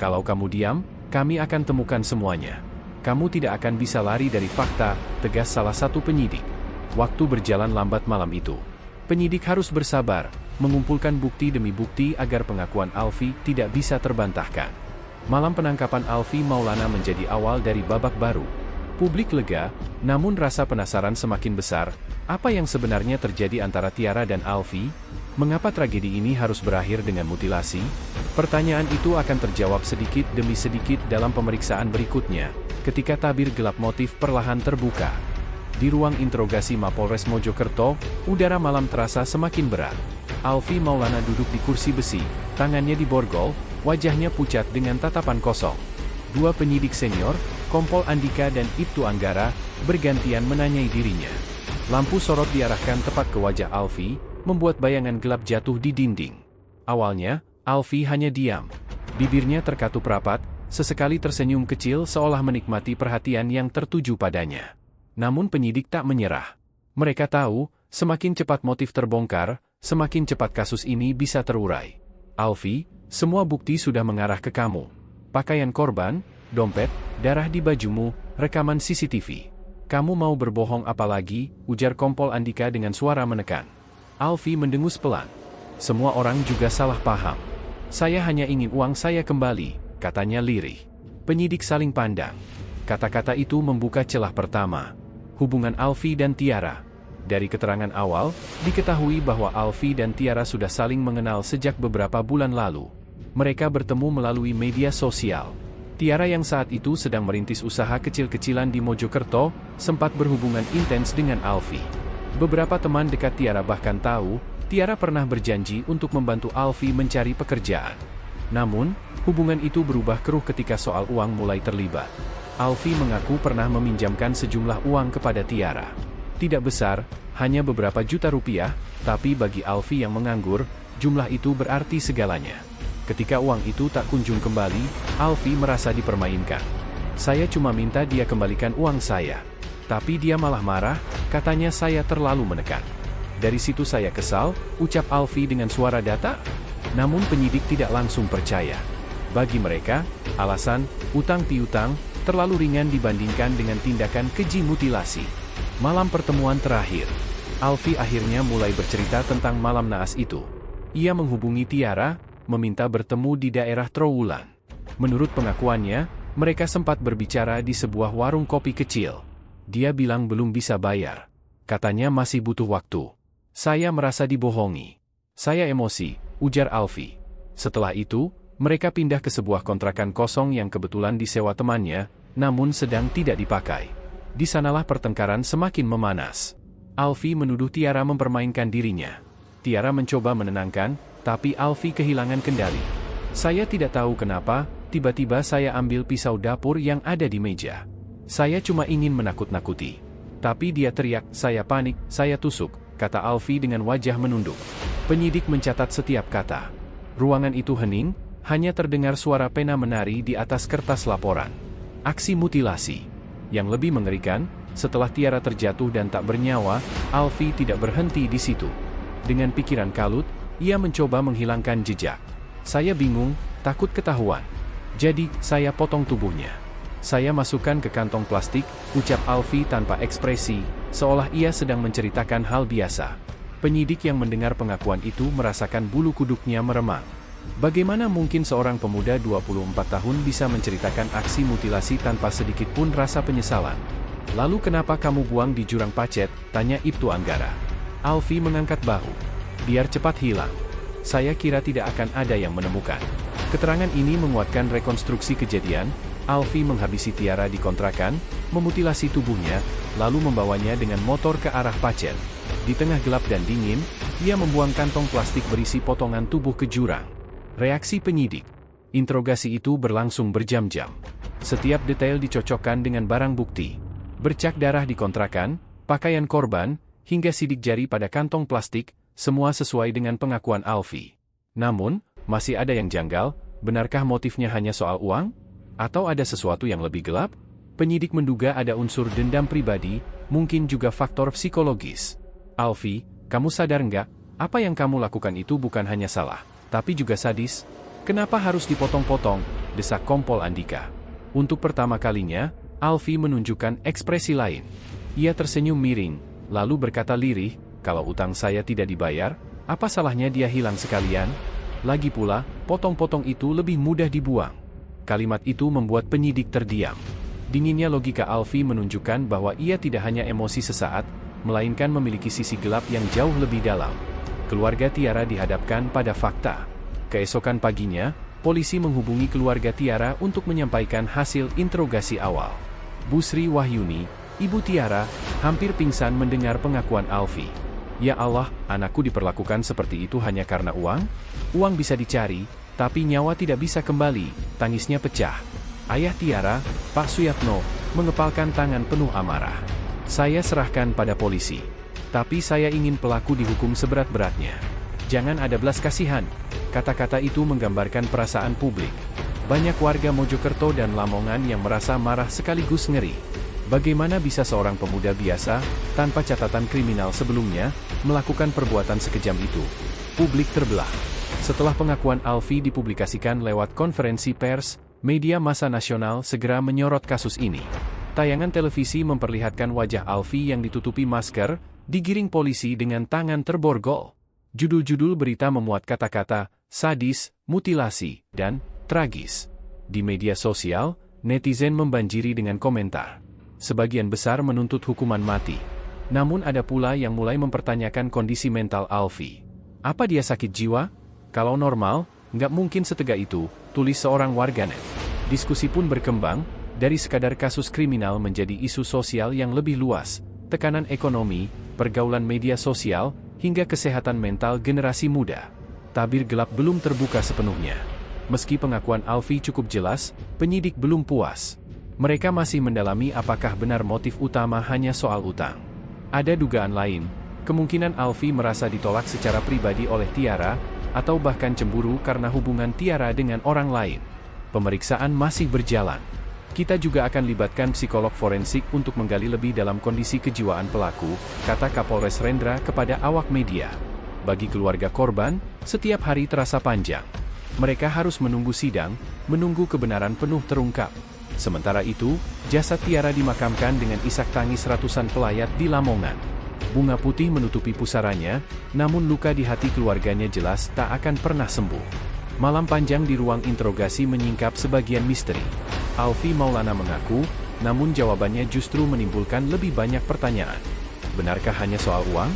Kalau kamu diam, kami akan temukan semuanya. Kamu tidak akan bisa lari dari fakta, tegas salah satu penyidik. Waktu berjalan lambat malam itu. Penyidik harus bersabar, mengumpulkan bukti demi bukti agar pengakuan Alfi tidak bisa terbantahkan. Malam penangkapan Alfi Maulana menjadi awal dari babak baru. Publik lega, namun rasa penasaran semakin besar. Apa yang sebenarnya terjadi antara Tiara dan Alfi? Mengapa tragedi ini harus berakhir dengan mutilasi? Pertanyaan itu akan terjawab sedikit demi sedikit dalam pemeriksaan berikutnya, ketika tabir gelap motif perlahan terbuka. Di ruang interogasi Mapolres Mojokerto, udara malam terasa semakin berat. Alfi Maulana duduk di kursi besi, tangannya diborgol, wajahnya pucat dengan tatapan kosong. Dua penyidik senior, Kompol Andika dan Ibtu Anggara, bergantian menanyai dirinya. Lampu sorot diarahkan tepat ke wajah Alfi, membuat bayangan gelap jatuh di dinding. Awalnya, Alfi hanya diam. Bibirnya terkatup rapat, sesekali tersenyum kecil seolah menikmati perhatian yang tertuju padanya. Namun penyidik tak menyerah. Mereka tahu, semakin cepat motif terbongkar, semakin cepat kasus ini bisa terurai. Alfi, semua bukti sudah mengarah ke kamu. Pakaian korban, dompet, darah di bajumu, rekaman CCTV. Kamu mau berbohong apa lagi? Ujar Kompol Andika dengan suara menekan. Alfi mendengus pelan. Semua orang juga salah paham. Saya hanya ingin uang saya kembali, katanya lirih. Penyidik saling pandang. Kata-kata itu membuka celah pertama. Hubungan Alfi dan Tiara. Dari keterangan awal, diketahui bahwa Alfi dan Tiara sudah saling mengenal sejak beberapa bulan lalu. Mereka bertemu melalui media sosial. Tiara yang saat itu sedang merintis usaha kecil-kecilan di Mojokerto, sempat berhubungan intens dengan Alfi. Beberapa teman dekat Tiara bahkan tahu, Tiara pernah berjanji untuk membantu Alfi mencari pekerjaan. Namun, hubungan itu berubah keruh ketika soal uang mulai terlibat. Alfi mengaku pernah meminjamkan sejumlah uang kepada Tiara. Tidak besar, hanya beberapa juta rupiah, tapi bagi Alfi yang menganggur, jumlah itu berarti segalanya. Ketika uang itu tak kunjung kembali, Alfi merasa dipermainkan. Saya cuma minta dia kembalikan uang saya. Tapi dia malah marah, katanya saya terlalu menekan. Dari situ saya kesal, ucap Alfi dengan suara datar. Namun penyidik tidak langsung percaya. Bagi mereka, alasan, utang piutang, terlalu ringan dibandingkan dengan tindakan keji mutilasi. Malam pertemuan terakhir. Alfie akhirnya mulai bercerita tentang malam naas itu. Ia menghubungi Tiara, meminta bertemu di daerah Trowulan. Menurut pengakuannya, mereka sempat berbicara di sebuah warung kopi kecil. Dia bilang belum bisa bayar. Katanya masih butuh waktu. Saya merasa dibohongi. Saya emosi, ujar Alfie. Setelah itu, mereka pindah ke sebuah kontrakan kosong yang kebetulan disewa temannya, namun sedang tidak dipakai. Di sanalah pertengkaran semakin memanas. Alfie menuduh Tiara mempermainkan dirinya. Tiara mencoba menenangkan, tapi Alfie kehilangan kendali. Saya tidak tahu kenapa, tiba-tiba saya ambil pisau dapur yang ada di meja. Saya cuma ingin menakut-nakuti. Tapi dia teriak, saya panik, saya tusuk, kata Alfie dengan wajah menunduk. Penyidik mencatat setiap kata. Ruangan itu hening, hanya terdengar suara pena menari di atas kertas laporan. Aksi mutilasi. Yang lebih mengerikan, setelah Tiara terjatuh dan tak bernyawa, Alfie tidak berhenti di situ. Dengan pikiran kalut, ia mencoba menghilangkan jejak. Saya bingung, takut ketahuan. Jadi, saya potong tubuhnya. Saya masukkan ke kantong plastik, ucap Alfie tanpa ekspresi, seolah ia sedang menceritakan hal biasa. Penyidik yang mendengar pengakuan itu merasakan bulu kuduknya meremang. Bagaimana mungkin seorang pemuda 24 tahun bisa menceritakan aksi mutilasi tanpa sedikit pun rasa penyesalan? Lalu kenapa kamu buang di jurang pacet? Tanya Ibtu Anggara. Alfie mengangkat bahu. Biar cepat hilang. Saya kira tidak akan ada yang menemukan. Keterangan ini menguatkan rekonstruksi kejadian. Alfie menghabisi Tiara di kontrakan, memutilasi tubuhnya, lalu membawanya dengan motor ke arah pacet. Di tengah gelap dan dingin, ia membuang kantong plastik berisi potongan tubuh ke jurang. Reaksi penyidik. Interogasi itu berlangsung berjam-jam. Setiap detail dicocokkan dengan barang bukti. Bercak darah di kontrakan, pakaian korban, hingga sidik jari pada kantong plastik, semua sesuai dengan pengakuan Alfie. Namun, masih ada yang janggal, benarkah motifnya hanya soal uang? Atau ada sesuatu yang lebih gelap? Penyidik menduga ada unsur dendam pribadi, mungkin juga faktor psikologis. Alfie, kamu sadar nggak? Apa yang kamu lakukan itu bukan hanya salah, tapi juga sadis. Kenapa harus dipotong-potong? Desak Kompol Andika. Untuk pertama kalinya, Alfie menunjukkan ekspresi lain. Ia tersenyum miring, lalu berkata lirih, kalau utang saya tidak dibayar, apa salahnya dia hilang sekalian? Lagi pula, potong-potong itu lebih mudah dibuang. Kalimat itu membuat penyidik terdiam. Dinginnya logika Alfie menunjukkan bahwa ia tidak hanya emosi sesaat, melainkan memiliki sisi gelap yang jauh lebih dalam. Keluarga Tiara dihadapkan pada fakta. Keesokan paginya, polisi menghubungi keluarga Tiara untuk menyampaikan hasil interogasi awal. Bu Sri Wahyuni, ibu Tiara, hampir pingsan mendengar pengakuan Alfie. Ya Allah, anakku diperlakukan seperti itu hanya karena uang? Uang bisa dicari, tapi nyawa tidak bisa kembali, tangisnya pecah. Ayah Tiara, Pak Suyatno, mengepalkan tangan penuh amarah. Saya serahkan pada polisi. Tapi saya ingin pelaku dihukum seberat-beratnya. Jangan ada belas kasihan. Kata-kata itu menggambarkan perasaan publik. Banyak warga Mojokerto dan Lamongan yang merasa marah sekaligus ngeri. Bagaimana bisa seorang pemuda biasa, tanpa catatan kriminal sebelumnya, melakukan perbuatan sekejam itu? Publik terbelah. Setelah pengakuan Alfie dipublikasikan lewat konferensi pers, media massa nasional segera menyorot kasus ini. Tayangan televisi memperlihatkan wajah Alfie yang ditutupi masker, digiring polisi dengan tangan terborgol. Judul-judul berita memuat kata-kata, sadis, mutilasi, dan tragis. Di media sosial, netizen membanjiri dengan komentar. Sebagian besar menuntut hukuman mati. Namun ada pula yang mulai mempertanyakan kondisi mental Alfie. Apa dia sakit jiwa? Kalau normal, nggak mungkin setegak itu, tulis seorang warganet. Diskusi pun berkembang, dari sekadar kasus kriminal menjadi isu sosial yang lebih luas, tekanan ekonomi, pergaulan media sosial, hingga kesehatan mental generasi muda. Tabir gelap belum terbuka sepenuhnya. Meski pengakuan Alfie cukup jelas, penyidik belum puas. Mereka masih mendalami apakah benar motif utama hanya soal utang. Ada dugaan lain, kemungkinan Alfie merasa ditolak secara pribadi oleh Tiara, atau bahkan cemburu karena hubungan Tiara dengan orang lain. Pemeriksaan masih berjalan. Kita juga akan libatkan psikolog forensik untuk menggali lebih dalam kondisi kejiwaan pelaku, kata Kapolres Rendra kepada awak media. Bagi keluarga korban, setiap hari terasa panjang. Mereka harus menunggu sidang, menunggu kebenaran penuh terungkap. Sementara itu, jasad Tiara dimakamkan dengan isak tangis ratusan pelayat di Lamongan. Bunga putih menutupi pusaranya, namun luka di hati keluarganya jelas tak akan pernah sembuh. Malam panjang di ruang interogasi menyingkap sebagian misteri. Alfi Maulana mengaku, namun jawabannya justru menimbulkan lebih banyak pertanyaan. Benarkah hanya soal uang?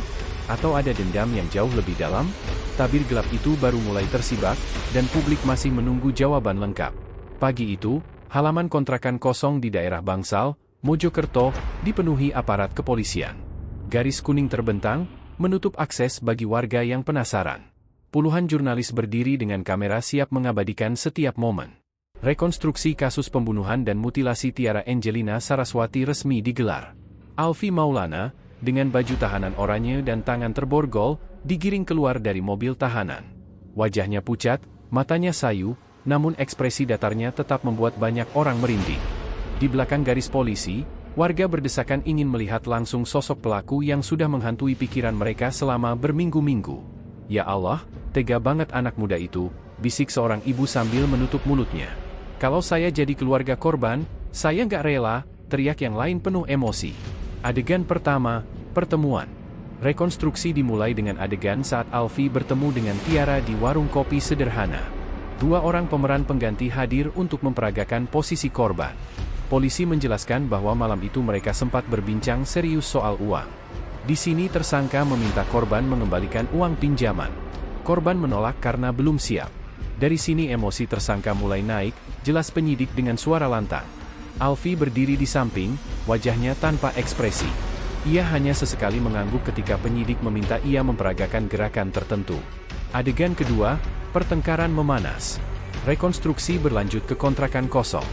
Atau ada dendam yang jauh lebih dalam? Tabir gelap itu baru mulai tersibak, dan publik masih menunggu jawaban lengkap. Pagi itu, halaman kontrakan kosong di daerah Bangsal, Mojokerto, dipenuhi aparat kepolisian. Garis kuning terbentang, menutup akses bagi warga yang penasaran. Puluhan jurnalis berdiri dengan kamera siap mengabadikan setiap momen. Rekonstruksi kasus pembunuhan dan mutilasi Tiara Angelina Saraswati resmi digelar. Alfi Maulana, dengan baju tahanan oranye dan tangan terborgol, digiring keluar dari mobil tahanan. Wajahnya pucat, matanya sayu, namun ekspresi datarnya tetap membuat banyak orang merinding. Di belakang garis polisi, warga berdesakan ingin melihat langsung sosok pelaku yang sudah menghantui pikiran mereka selama berminggu-minggu. Ya Allah, tega banget anak muda itu, bisik seorang ibu sambil menutup mulutnya. Kalau saya jadi keluarga korban, saya nggak rela, teriak yang lain penuh emosi. Adegan pertama, pertemuan. Rekonstruksi dimulai dengan adegan saat Alfi bertemu dengan Tiara di warung kopi sederhana. Dua orang pemeran pengganti hadir untuk memperagakan posisi korban. Polisi menjelaskan bahwa malam itu mereka sempat berbincang serius soal uang. Di sini tersangka meminta korban mengembalikan uang pinjaman. Korban menolak karena belum siap. Dari sini emosi tersangka mulai naik, jelas penyidik dengan suara lantang. Alfi berdiri di samping, wajahnya tanpa ekspresi. Ia hanya sesekali mengangguk ketika penyidik meminta ia memperagakan gerakan tertentu. Adegan kedua, pertengkaran memanas. Rekonstruksi berlanjut ke kontrakan kosong.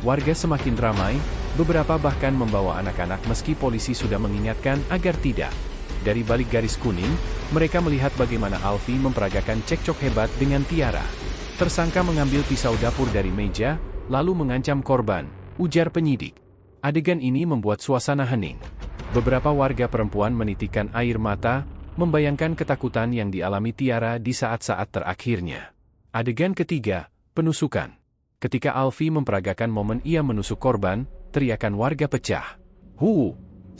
Warga semakin ramai, beberapa bahkan membawa anak-anak meski polisi sudah mengingatkan agar tidak. Dari balik garis kuning, mereka melihat bagaimana Alfi memperagakan cekcok hebat dengan Tiara. Tersangka mengambil pisau dapur dari meja, lalu mengancam korban, ujar penyidik. Adegan ini membuat suasana hening. Beberapa warga perempuan menitikkan air mata, membayangkan ketakutan yang dialami Tiara di saat-saat terakhirnya. Adegan ketiga, penusukan. Ketika Alfi memperagakan momen ia menusuk korban, teriakan warga pecah.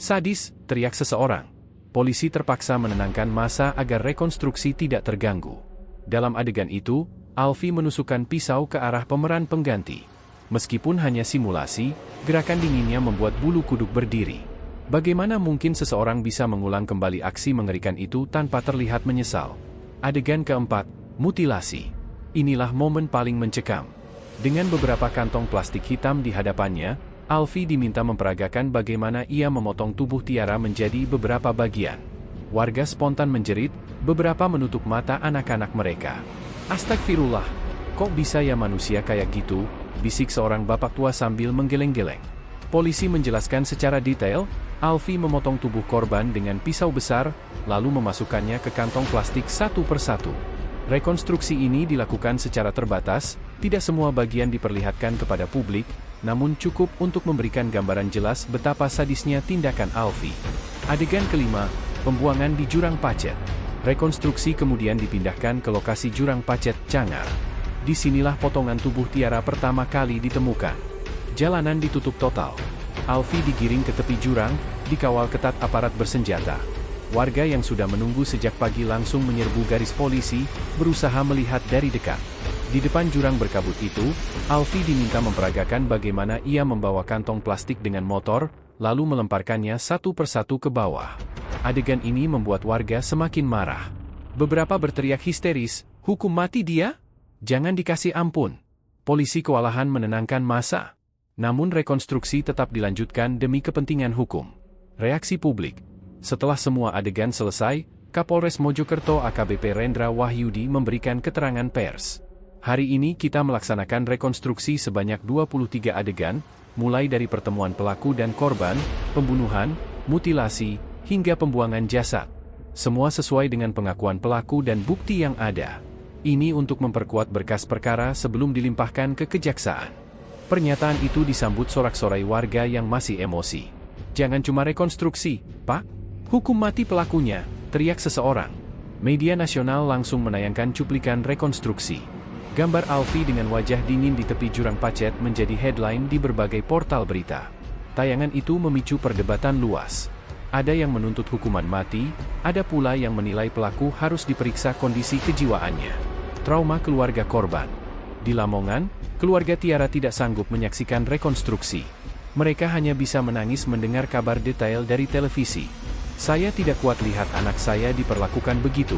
Sadis, teriak seseorang. Polisi terpaksa menenangkan massa agar rekonstruksi tidak terganggu. Dalam adegan itu, Alfi menusukkan pisau ke arah pemeran pengganti. Meskipun hanya simulasi, gerakan dinginnya membuat bulu kuduk berdiri. Bagaimana mungkin seseorang bisa mengulang kembali aksi mengerikan itu tanpa terlihat menyesal? Adegan keempat, mutilasi. Inilah momen paling mencekam. Dengan beberapa kantong plastik hitam di hadapannya, Alfi diminta memperagakan bagaimana ia memotong tubuh Tiara menjadi beberapa bagian. Warga spontan menjerit, beberapa menutup mata anak-anak mereka. Astagfirullah, kok bisa ya manusia kayak gitu, bisik seorang bapak tua sambil menggeleng-geleng. Polisi menjelaskan secara detail, Alfi memotong tubuh korban dengan pisau besar, lalu memasukkannya ke kantong plastik satu persatu. Rekonstruksi ini dilakukan secara terbatas, tidak semua bagian diperlihatkan kepada publik, namun cukup untuk memberikan gambaran jelas betapa sadisnya tindakan Alfi. Adegan kelima, pembuangan di jurang pacet. Rekonstruksi kemudian dipindahkan ke lokasi jurang pacet Cangar. Disinilah potongan tubuh Tiara pertama kali ditemukan. Jalanan ditutup total. Alfi digiring ke tepi jurang, dikawal ketat aparat bersenjata. Warga yang sudah menunggu sejak pagi langsung menyerbu garis polisi, berusaha melihat dari dekat. Di depan jurang berkabut itu, Alfi diminta memperagakan bagaimana ia membawa kantong plastik dengan motor, lalu melemparkannya satu persatu ke bawah. Adegan ini membuat warga semakin marah. Beberapa berteriak histeris, "Hukum mati dia? Jangan dikasih ampun." Polisi kewalahan menenangkan massa. Namun rekonstruksi tetap dilanjutkan demi kepentingan hukum. Reaksi publik. Setelah semua adegan selesai, Kapolres Mojokerto AKBP Rendra Wahyudi memberikan keterangan pers. Hari ini kita melaksanakan rekonstruksi sebanyak 23 adegan, mulai dari pertemuan pelaku dan korban, pembunuhan, mutilasi, hingga pembuangan jasad. Semua sesuai dengan pengakuan pelaku dan bukti yang ada. Ini untuk memperkuat berkas perkara sebelum dilimpahkan ke kejaksaan. Pernyataan itu disambut sorak-sorai warga yang masih emosi. "Jangan cuma rekonstruksi, Pak. Hukum mati pelakunya," teriak seseorang. Media nasional langsung menayangkan cuplikan rekonstruksi. Gambar Alfi dengan wajah dingin di tepi jurang pacet menjadi headline di berbagai portal berita. Tayangan itu memicu perdebatan luas. Ada yang menuntut hukuman mati, ada pula yang menilai pelaku harus diperiksa kondisi kejiwaannya. Trauma keluarga korban. Di Lamongan, keluarga Tiara tidak sanggup menyaksikan rekonstruksi. Mereka hanya bisa menangis mendengar kabar detail dari televisi. Saya tidak kuat lihat anak saya diperlakukan begitu.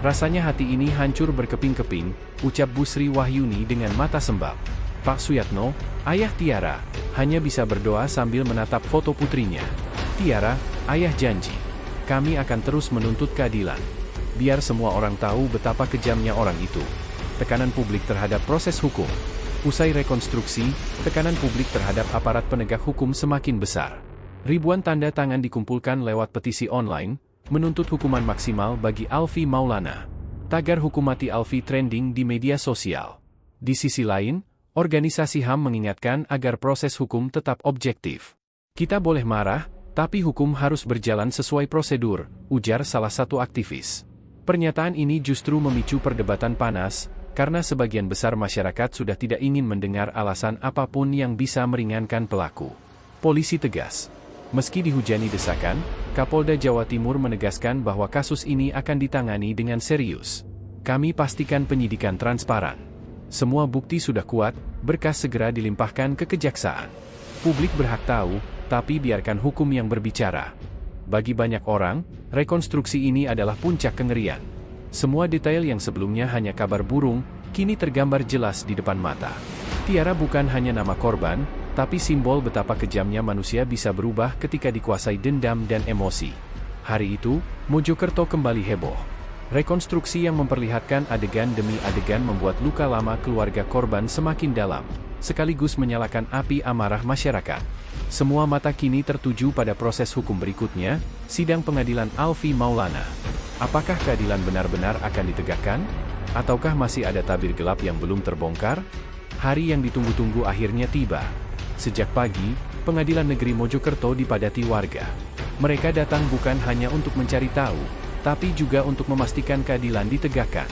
Rasanya hati ini hancur berkeping-keping, ucap Bu Sri Wahyuni dengan mata sembab. Pak Suyatno, ayah Tiara, hanya bisa berdoa sambil menatap foto putrinya. Tiara, ayah janji, kami akan terus menuntut keadilan. Biar semua orang tahu betapa kejamnya orang itu. Tekanan publik terhadap proses hukum. Usai rekonstruksi, tekanan publik terhadap aparat penegak hukum semakin besar. Ribuan tanda tangan dikumpulkan lewat petisi online, menuntut hukuman maksimal bagi Alfie Maulana. Tagar hukum mati Alfie trending di media sosial. Di sisi lain, organisasi HAM mengingatkan agar proses hukum tetap objektif. Kita boleh marah, tapi hukum harus berjalan sesuai prosedur, ujar salah satu aktivis. Pernyataan ini justru memicu perdebatan panas, karena sebagian besar masyarakat sudah tidak ingin mendengar alasan apapun yang bisa meringankan pelaku. Polisi tegas. Meski dihujani desakan, Kapolda Jawa Timur menegaskan bahwa kasus ini akan ditangani dengan serius. Kami pastikan penyidikan transparan. Semua bukti sudah kuat, berkas segera dilimpahkan ke kejaksaan. Publik berhak tahu, tapi biarkan hukum yang berbicara. Bagi banyak orang, rekonstruksi ini adalah puncak kengerian. Semua detail yang sebelumnya hanya kabar burung, kini tergambar jelas di depan mata. Tiara bukan hanya nama korban, tapi simbol betapa kejamnya manusia bisa berubah ketika dikuasai dendam dan emosi. Hari itu, Mojokerto kembali heboh. Rekonstruksi yang memperlihatkan adegan demi adegan membuat luka lama keluarga korban semakin dalam, sekaligus menyalakan api amarah masyarakat. Semua mata kini tertuju pada proses hukum berikutnya, sidang pengadilan Alfie Maulana. Apakah keadilan benar-benar akan ditegakkan? Ataukah masih ada tabir gelap yang belum terbongkar? Hari yang ditunggu-tunggu akhirnya tiba. Sejak pagi, Pengadilan Negeri Mojokerto dipadati warga. Mereka datang bukan hanya untuk mencari tahu, tapi juga untuk memastikan keadilan ditegakkan.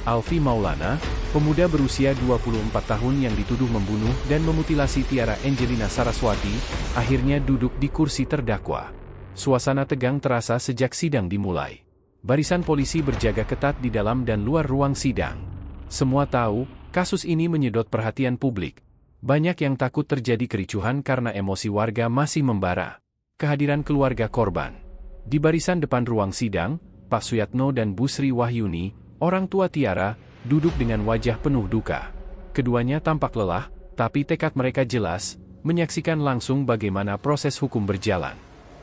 Alfie Maulana, pemuda berusia 24 tahun yang dituduh membunuh dan memutilasi Tiara Angelina Saraswati, akhirnya duduk di kursi terdakwa. Suasana tegang terasa sejak sidang dimulai. Barisan polisi berjaga ketat di dalam dan luar ruang sidang. Semua tahu, kasus ini menyedot perhatian publik. Banyak yang takut terjadi kericuhan karena emosi warga masih membara. Kehadiran keluarga korban. Di barisan depan ruang sidang, Pak Suyatno dan Bu Sri Wahyuni, orang tua Tiara, duduk dengan wajah penuh duka. Keduanya tampak lelah, tapi tekad mereka jelas, menyaksikan langsung bagaimana proses hukum berjalan.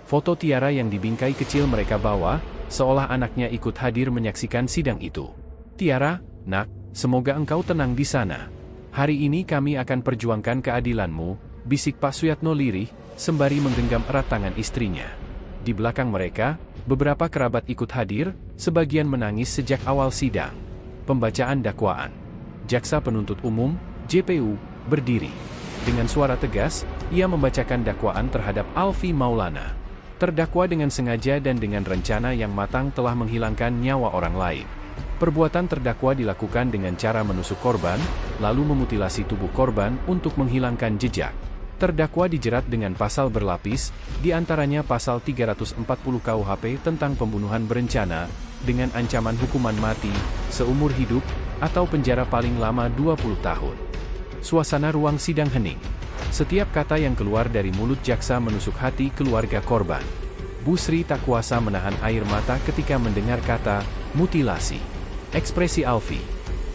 Foto Tiara yang dibingkai kecil mereka bawa, seolah anaknya ikut hadir menyaksikan sidang itu. Tiara, nak, semoga engkau tenang di sana. Hari ini kami akan perjuangkan keadilanmu, bisik Pak Suyatno lirih, sembari menggenggam erat tangan istrinya. Di belakang mereka, beberapa kerabat ikut hadir, sebagian menangis sejak awal sidang. Pembacaan dakwaan. Jaksa Penuntut Umum, JPU, berdiri. Dengan suara tegas, ia membacakan dakwaan terhadap Alfie Maulana. Terdakwa dengan sengaja dan dengan rencana yang matang telah menghilangkan nyawa orang lain. Perbuatan terdakwa dilakukan dengan cara menusuk korban, lalu memutilasi tubuh korban untuk menghilangkan jejak. Terdakwa dijerat dengan pasal berlapis, di antaranya pasal 340 KUHP tentang pembunuhan berencana, dengan ancaman hukuman mati, seumur hidup, atau penjara paling lama 20 tahun. Suasana ruang sidang hening. Setiap kata yang keluar dari mulut jaksa menusuk hati keluarga korban. Bu Sri tak kuasa menahan air mata ketika mendengar kata, mutilasi. Ekspresi Alfie.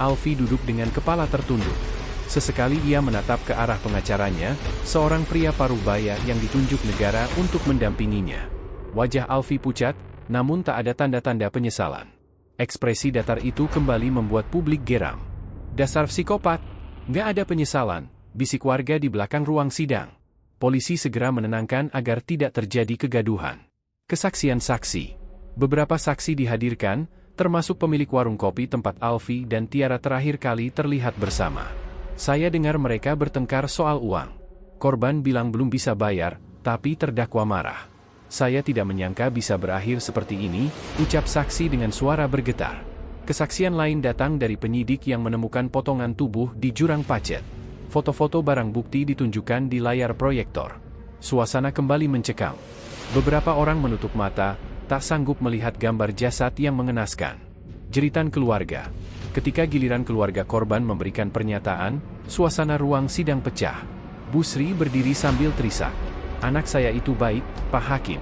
Alfie duduk dengan kepala tertunduk. Sesekali ia menatap ke arah pengacaranya, seorang pria parubaya yang ditunjuk negara untuk mendampinginya. Wajah Alfie pucat, namun tak ada tanda-tanda penyesalan. Ekspresi datar itu kembali membuat publik geram. Dasar psikopat, nggak ada penyesalan, bisik warga di belakang ruang sidang. Polisi segera menenangkan agar tidak terjadi kegaduhan. Kesaksian saksi. Beberapa saksi dihadirkan, termasuk pemilik warung kopi tempat Alfie dan Tiara terakhir kali terlihat bersama. Saya dengar mereka bertengkar soal uang. Korban bilang belum bisa bayar, tapi terdakwa marah. Saya tidak menyangka bisa berakhir seperti ini, ucap saksi dengan suara bergetar. Kesaksian lain datang dari penyidik yang menemukan potongan tubuh di jurang pacet. Foto-foto barang bukti ditunjukkan di layar proyektor. Suasana kembali mencekam. Beberapa orang menutup mata, tak sanggup melihat gambar jasad yang mengenaskan. Jeritan keluarga. Ketika giliran keluarga korban memberikan pernyataan, suasana ruang sidang pecah. Bu Sri berdiri sambil terisak. "Anak saya itu baik, Pak Hakim.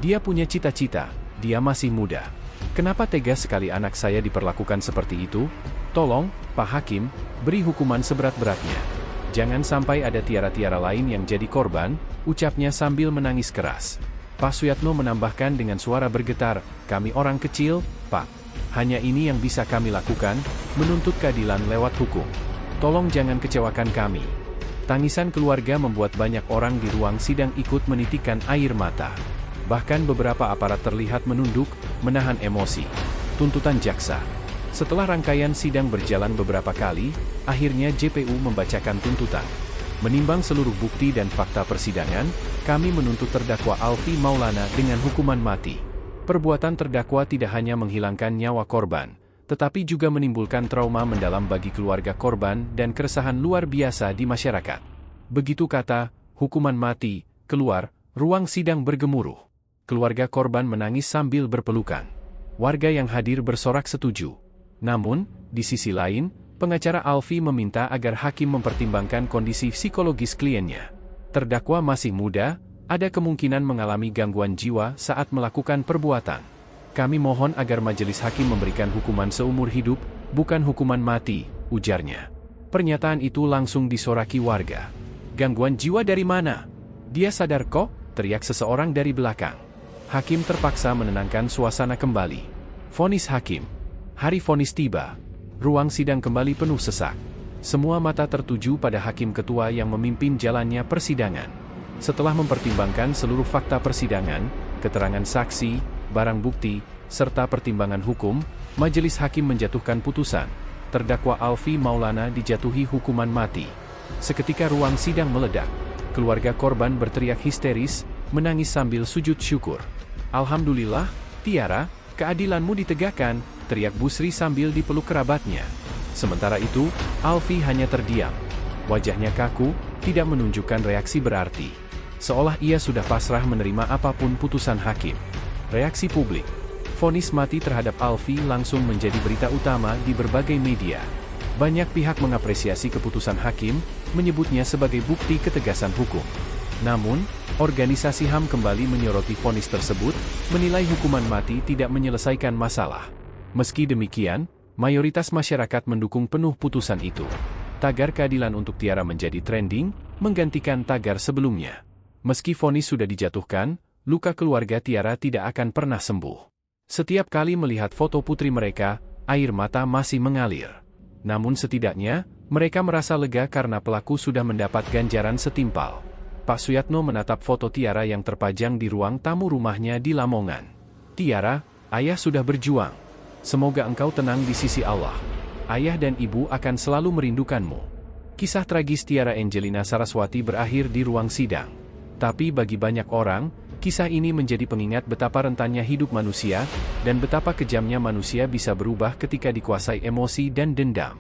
Dia punya cita-cita, dia masih muda. Kenapa tega sekali anak saya diperlakukan seperti itu? Tolong, Pak Hakim, beri hukuman seberat-beratnya. Jangan sampai ada tiara-tiara lain yang jadi korban," ucapnya sambil menangis keras. Pak Suyatno menambahkan dengan suara bergetar, "Kami orang kecil, Pak. Hanya ini yang bisa kami lakukan, menuntut keadilan lewat hukum. Tolong jangan kecewakan kami." Tangisan keluarga membuat banyak orang di ruang sidang ikut menitikkan air mata. Bahkan beberapa aparat terlihat menunduk, menahan emosi. Tuntutan jaksa. Setelah rangkaian sidang berjalan beberapa kali, akhirnya JPU membacakan tuntutan. Menimbang seluruh bukti dan fakta persidangan, kami menuntut terdakwa Alfi Maulana dengan hukuman mati. Perbuatan terdakwa tidak hanya menghilangkan nyawa korban, tetapi juga menimbulkan trauma mendalam bagi keluarga korban dan keresahan luar biasa di masyarakat. Begitu kata, hukuman mati, keluar, ruang sidang bergemuruh. Keluarga korban menangis sambil berpelukan. Warga yang hadir bersorak setuju. Namun, di sisi lain, pengacara Alfi meminta agar hakim mempertimbangkan kondisi psikologis kliennya. Terdakwa masih muda, ada kemungkinan mengalami gangguan jiwa saat melakukan perbuatan. Kami mohon agar majelis hakim memberikan hukuman seumur hidup, bukan hukuman mati, ujarnya. Pernyataan itu langsung disoraki warga. "Gangguan jiwa dari mana? Dia sadar kok?" teriak seseorang dari belakang. Hakim terpaksa menenangkan suasana kembali. Vonis hakim. Hari vonis tiba. Ruang sidang kembali penuh sesak. Semua mata tertuju pada hakim ketua yang memimpin jalannya persidangan. Setelah mempertimbangkan seluruh fakta persidangan, keterangan saksi, barang bukti, serta pertimbangan hukum, majelis hakim menjatuhkan putusan. Terdakwa Alfi Maulana dijatuhi hukuman mati. Seketika ruang sidang meledak. Keluarga korban berteriak histeris, menangis sambil sujud syukur. "Alhamdulillah, Tiara, keadilanmu ditegakkan," teriak Bu Sri sambil dipeluk kerabatnya. Sementara itu, Alfi hanya terdiam. Wajahnya kaku, tidak menunjukkan reaksi berarti. Seolah ia sudah pasrah menerima apapun putusan hakim. Reaksi publik. Vonis mati terhadap Alfi langsung menjadi berita utama di berbagai media. Banyak pihak mengapresiasi keputusan hakim, menyebutnya sebagai bukti ketegasan hukum. Namun, organisasi HAM kembali menyoroti vonis tersebut, menilai hukuman mati tidak menyelesaikan masalah. Meski demikian, mayoritas masyarakat mendukung penuh putusan itu. Tagar keadilan untuk Tiara menjadi trending, menggantikan tagar sebelumnya. Meski vonis sudah dijatuhkan, luka keluarga Tiara tidak akan pernah sembuh. Setiap kali melihat foto putri mereka, air mata masih mengalir. Namun setidaknya, mereka merasa lega karena pelaku sudah mendapat ganjaran setimpal. Pak Suyatno menatap foto Tiara yang terpajang di ruang tamu rumahnya di Lamongan. "Tiara, ayah sudah berjuang. Semoga engkau tenang di sisi Allah. Ayah dan ibu akan selalu merindukanmu." Kisah tragis Tiara Angelina Saraswati berakhir di ruang sidang. Tapi bagi banyak orang, kisah ini menjadi pengingat betapa rentannya hidup manusia, dan betapa kejamnya manusia bisa berubah ketika dikuasai emosi dan dendam.